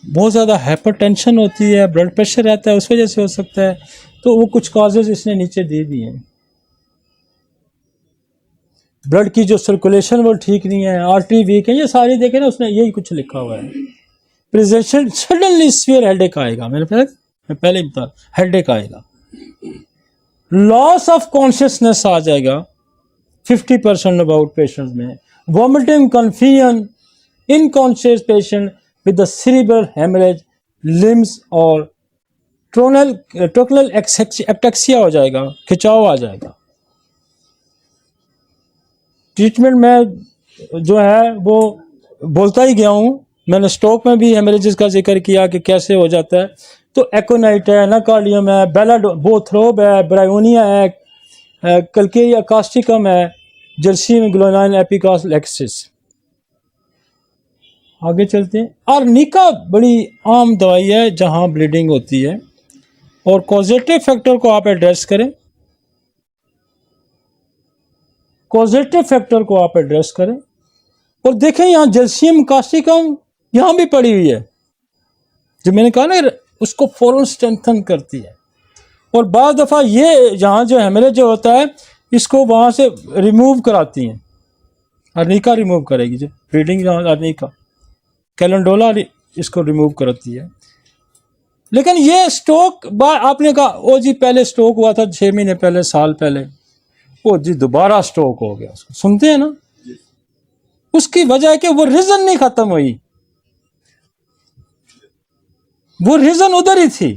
बहुत ज़्यादा हाइपरटेंशन होती है, ब्लड प्रेशर रहता है उस वजह से हो सकता है। तो वो कुछ कॉजेज इसने नीचे दे दिए हैं। ब्लड की जो सर्कुलेशन वो ठीक नहीं है, आर्टरी वीक है, ये सारी देखे ना उसने यही कुछ लिखा हुआ है। प्रेजेंटेशन सडनली सीवियर हेडेक आएगा, मैं पहले ही बता, हेडेक आएगा, लॉस ऑफ कॉन्शियसनेस आ जाएगा 50% अबाउट पेशेंट्स में, vomiting, confusion, unconscious patient with the cerebral haemorrhage, limbs और ट्रोक्नल एक्टेक्सिया हो जाएगा, खिंचाव आ जाएगा। ट्रीटमेंट में जो है वो बोलता ही गया हूँ, मैंने स्ट्रोक में भी हेमरेजेस का जिक्र किया कि कैसे हो जाता है। तो एकोनाइट है, नाकार्डियम है, बोथ्रोब है, ब्रायोनिया है, कल्केरिया कास्टिकम है, जर्सीम ग्लोनाइन एपिकास लेक्सिस। आगे चलते हैं। आर्निका बड़ी आम दवाई है जहां ब्लीडिंग होती है, और कॉजेटिव फैक्टर को आप एड्रेस करें, कॉजेटिव फैक्टर को आप एड्रेस करें। और देखें यहाँ जर्सीम कास्टिकम यहाँ भी पड़ी हुई है, जो मैंने कहा ना उसको फौरन स्ट्रेंथन करती है। और बाद दफ़ा ये यहाँ जो हेमरेज जो होता है इसको वहाँ से रिमूव कराती हैं, अर्निका रिमूव करेगी, जो ब्लीडिंग जहाँ अर्निका कैलेंडोला इसको रिमूव करती है। लेकिन ये स्ट्रोक आपने कहा ओ जी पहले स्ट्रोक हुआ था 6 महीने पहले, साल पहले, ओ जी दोबारा स्ट्रोक हो गया, उसको सुनते हैं ना। उसकी वजह है कि वो रीजन नहीं खत्म हुई, वो रीजन उधर ही थी,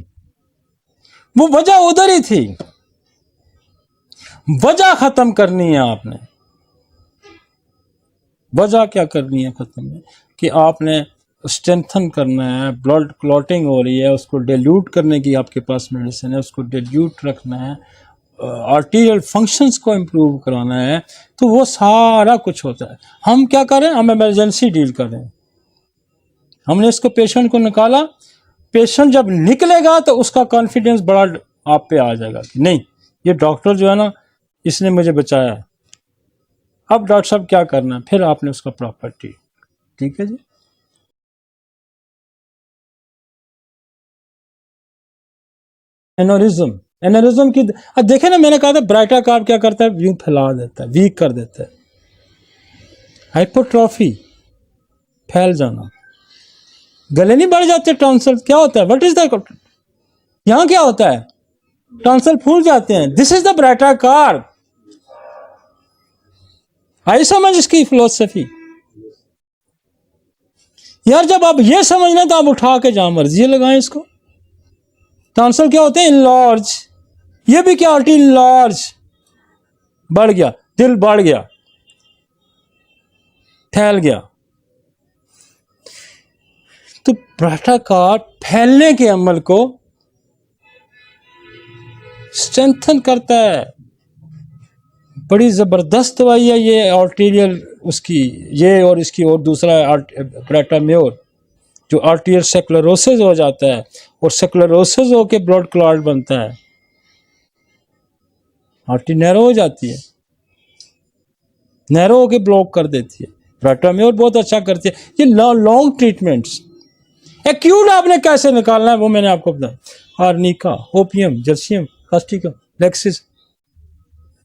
वो वजह उधर ही थी। वजह खत्म करनी है आपने। वजह क्या करनी है खत्म है कि आपने स्ट्रेंथन करना है, ब्लड क्लॉटिंग हो रही है उसको डिल्यूट करने की आपके पास मेडिसिन है, उसको डिल्यूट रखना है, आर्टीरियल फंक्शंस को इम्प्रूव कराना है, तो वो सारा कुछ होता है। हम क्या करें, हम इमरजेंसी डील करें। हमने इसको पेशेंट को निकाला, पेशेंट जब निकलेगा तो उसका कॉन्फिडेंस बड़ा आप पे आ जाएगा कि नहीं ये डॉक्टर जो है ना इसने मुझे बचाया है। अब डॉक्टर साहब क्या करना है, फिर आपने उसका प्रॉपर ट्रीट। ठीक है जी। एनोरिज्म, एनोरिज्म की अब देखे ना, मैंने कहा था ब्राइटा कार्ब क्या करता है, यूं फैला देता है, वीक कर देता है। हाइपोट्रॉफी, फैल जाना, गले नहीं बढ़ जाते, टॉन्सिल क्या होता है, व्हाट इज द, यहां क्या होता है, टॉन्सिल फूल जाते हैं, this is the baryta carb. आई समझ इसकी फिलोसफी यार। जब आप ये समझना तो आप उठा के जहां मर्जी लगाएं इसको। टॉन्सिल क्या होते हैं, इनलार्ज, ये भी क्या होती है, इनलार्ज, बढ़ गया, दिल बढ़ गया, फैल गया, भ्रष्टाचार फैलने के अमल को स्ट्रेंथन करता है। बड़ी जबरदस्त दवाई है ये आर्टेरियल उसकी, ये और इसकी और दूसरा प्रेटाम्योर, जो आर्टेरियल सेक्लरोसिस हो जाता है और सेक्लरोसिस होके ब्लड क्लॉट बनता है, आर्टरी नैरो हो जाती है, नैरो होके ब्लॉक कर देती है। प्रेटाम्योर बहुत अच्छा करती है। ये लॉन्ग ट्रीटमेंट्स। एक्यूट आपने कैसे निकालना है वो मैंने आपको बताया। आर्निका, ओपियम, जर्सियम, कास्टिका, लेक्सिस,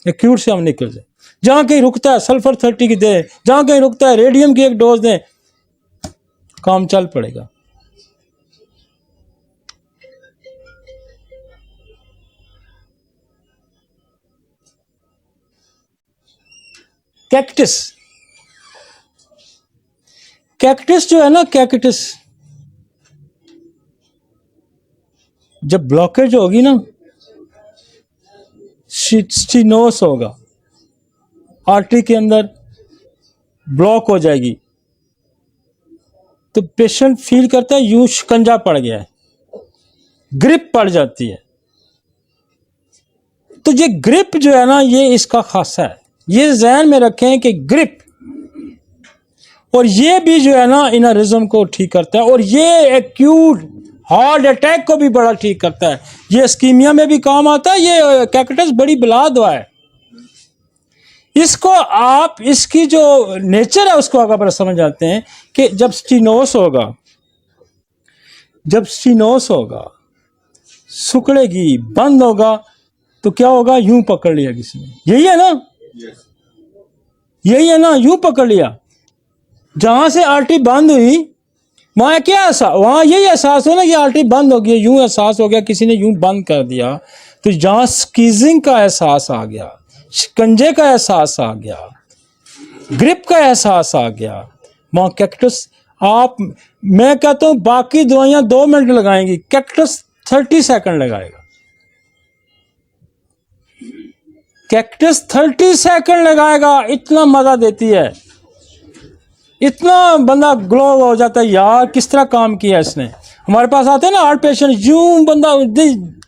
एक्यूट से हम निकल जाए। जहाँ कहीं रुकता है सल्फर 30 की दें, जहाँ कहीं रुकता है रेडियम की एक डोज दें, काम चल पड़ेगा। कैक्टस, कैक्टस जो है ना, कैक्टस जब ब्लॉकेज होगी ना, स्टीनोस होगा, आर्टरी के अंदर ब्लॉक हो जाएगी, तो पेशेंट फील करता है यूं शिकंजा पड़ गया है, ग्रिप पड़ जाती है। तो ये ग्रिप जो है ना, ये इसका खासा है। ये ज़हन में रखें कि ग्रिप, और ये भी जो है ना इनरिज्म को ठीक करता है, और ये एक्यूट हार्ट अटैक को भी बड़ा ठीक करता है। ये स्कीमिया में भी काम आता है। ये कैक्टस बड़ी बला दवा है। इसको आप, इसकी जो नेचर है उसको अगर समझ जाते हैं कि जब स्टीनोस होगा, जब स्टीनोस होगा, सुकड़ेगी, बंद होगा, तो क्या होगा, यूं पकड़ लिया किसी ने, यही है ना, यही है ना, यूं पकड़ लिया। जहां से आर्टरी बंद हुई वहां क्या वहां यही एहसास हो ना कि आर्टरी बंद हो गई, यूं एहसास हो गया, किसी ने यूं बंद कर दिया, तो जहां स्क्वीजिंग का एहसास आ गया, शिकंजे का एहसास आ गया, ग्रिप का एहसास आ गया, वहां कैक्टस। आप, मैं कहता हूं बाकी दवाइयां 2 मिनट लगाएंगी, कैक्टस 30 सेकंड लगाएगा। कैक्टस 30 सेकंड लगाएगा, इतना मजा देती है, इतना बंदा ग्लो हो जाता है, यार किस तरह काम किया इसने। हमारे पास आते हैं ना हार्ट पेशेंट, यूं बंदा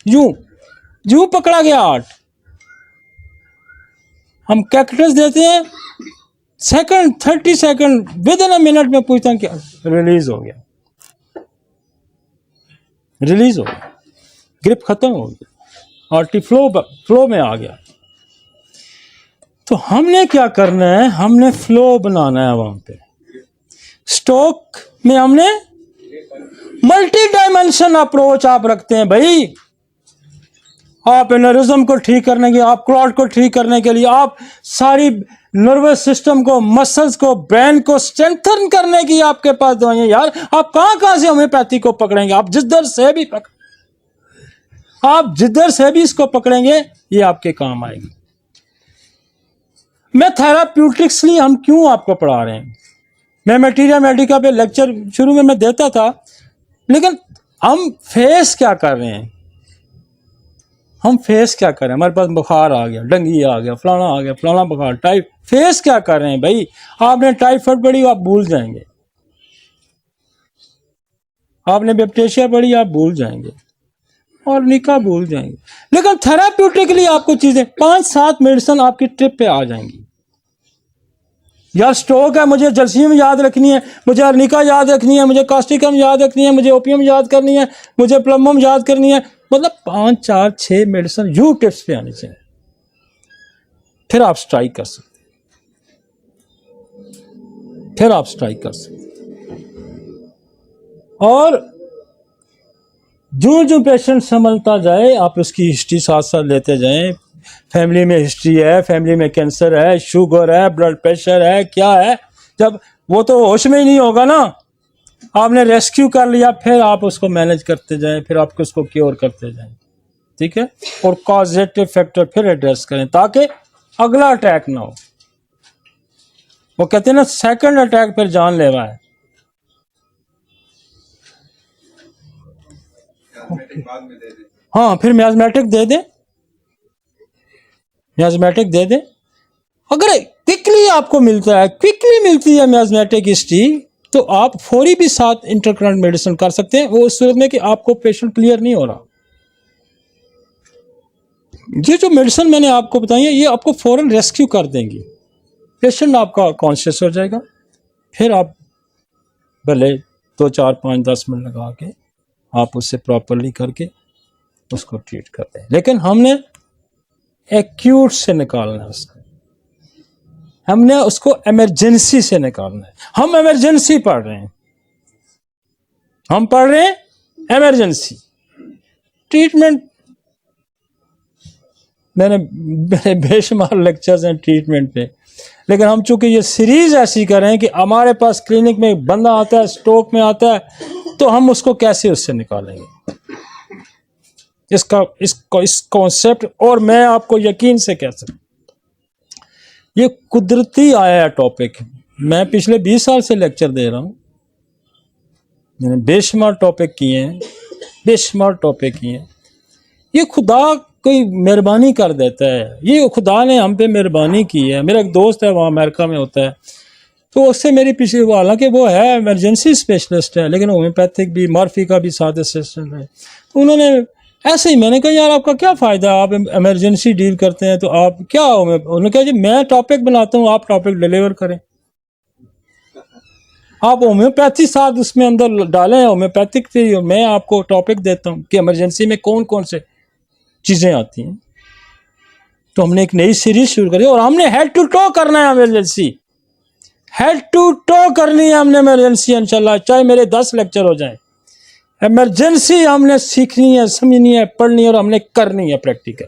यूं यूं पकड़ा गया हार्ट, हम कैक्टस देते हैं, second 30 second with in a minute में पूछता हूं क्या, रिलीज हो गया, रिलीज हो गया, ग्रिप खत्म हो गया, आर्टरी फ्लो में आ गया। तो हमने क्या करना है, हमने फ्लो बनाना है वहां पे। स्ट्रोक में हमने मल्टी डायमेंशन अप्रोच आप रखते हैं भाई। आप एनरिज्म को ठीक करने के, आप क्लॉट को ठीक करने के लिए, आप सारी नर्वस सिस्टम को, मसल्स को, ब्रेन को स्ट्रेंथन करने की आपके पास दवाइयां। यार आप कहां से होम्योपैथी को पकड़ेंगे, आप जिधर से भी आप जिधर से भी इसको पकड़ेंगे ये आपके काम आएगी। मैं थेराप्यूटिक्सली हम क्यों आपको पढ़ा रहे हैं, मैं मटीरिया मेडिका पे लेक्चर शुरू में मैं देता था, लेकिन हम फेस क्या कर रहे हैं, हम फेस क्या कर रहे हैं। हमारे पास बुखार आ गया, डंगी आ गया, फलाना बुखार, टाइप, फेस क्या कर रहे हैं भाई। आपने टाइफाइड पढ़ी आप भूल जाएंगे, आपने बैक्टीरिया पढ़ी आप भूल जाएंगे, और निका भूल जाएंगे। लेकिन थेराप्यूटिकली आपको चीजें 5-7 मेडिसिन आपकी ट्रिप पे आ जाएंगी। यार स्ट्रोक है, मुझे जर्सियम याद रखनी है, मुझे अर्निका याद रखनी है, मुझे कास्टिकम याद रखनी है, मुझे ओपियम याद करनी है, मुझे प्लम्बम याद करनी है, मतलब 5, 4, 6 मेडिसिन यू टिप्स पे आनी चाहिए, फिर आप स्ट्राइक कर सकते, फिर आप स्ट्राइक कर सकते। और जो जो पेशेंट संभलता जाए आप उसकी हिस्ट्री साथ साथ लेते जाएं। फैमिली में हिस्ट्री है, फैमिली में कैंसर है, शुगर है, ब्लड प्रेशर है, क्या है, जब वो तो होश में ही नहीं होगा ना, आपने रेस्क्यू कर लिया, फिर आप उसको मैनेज करते जाएं, फिर आप उसको क्योर करते जाएं, ठीक है। और कॉजेटिव फैक्टर फिर एड्रेस करें ताकि अगला अटैक ना हो। वो कहते हैं ना सेकंड अटैक फिर जानलेवा है। हाँ, फिर मियाज़मेटिक दे दें, मियाज़मेटिक दे दें। अगर क्विकली आपको मिलता है, क्विकली मिलती है मियाज़मेटिक हिस्ट्री, तो आप फौरी भी साथ इंटरकरेंट मेडिसिन कर सकते हैं, वो उस सूरत में कि आपको पेशेंट क्लियर नहीं हो रहा। ये जो मेडिसिन मैंने आपको बताई है, ये आपको फौरन रेस्क्यू कर देंगी, पेशेंट आपका कॉन्शियस हो जाएगा, फिर आप भले 2, 4, 5, 10 मिनट लगा के आप उससे प्रॉपरली करके उसको ट्रीट करते हैं। लेकिन हमने एक्यूट से निकालना है उसको, हमने उसको इमरजेंसी से निकालना है। हम इमरजेंसी पढ़ रहे हैं, हम पढ़ रहे हैं इमरजेंसी ट्रीटमेंट। मैंने बेशुमार लेक्चर्स हैं ट्रीटमेंट पे, लेकिन हम चूंकि ये सीरीज ऐसी कर रहे हैं कि हमारे पास क्लिनिक में एक बंदा आता है, स्ट्रोक में आता है, तो हम उसको कैसे उससे निकालेंगे, इस कॉन्सेप्ट। और मैं आपको यकीन से कह सकता, ये कुदरती आया है टॉपिक। मैं पिछले 20 साल से लेक्चर दे रहा हूं, मैंने बेशुमार टॉपिक किए हैं, बेशुमार टॉपिक किए हैं। ये खुदा कोई मेहरबानी कर देता है, ये खुदा ने हम पे मेहरबानी की है। मेरा एक दोस्त है, वहाँ अमेरिका में होता है, तो उससे मेरी पिछली, हालांकि वो है इमरजेंसी स्पेशलिस्ट है, लेकिन होम्योपैथिक भी, मॉर्फी का भी साथ असिस्टेंट है। तो उन्होंने ऐसे ही, मैंने कहा यार आपका क्या फ़ायदा, आप इमरजेंसी डील करते हैं तो आप क्या, उन्होंने कहा जी मैं टॉपिक बनाता हूँ, आप टॉपिक डिलीवर करें, आप होम्योपैथी साथ उसमें अंदर डालें, होम्योपैथिक से मैं आपको टॉपिक देता हूँ कि इमरजेंसी में कौन कौन से चीज़ें आती हैं। तो हमने एक नई सीरीज शुरू करी और हमने हेड टू टो करना है इमरजेंसी, हेड टू टो करनी है हमने इमरजेंसी इंशाल्लाह, चाहे मेरे 10 लेक्चर हो जाएं। इमरजेंसी हमने सीखनी है, समझनी है, पढ़नी है और हमने करनी है प्रैक्टिकल।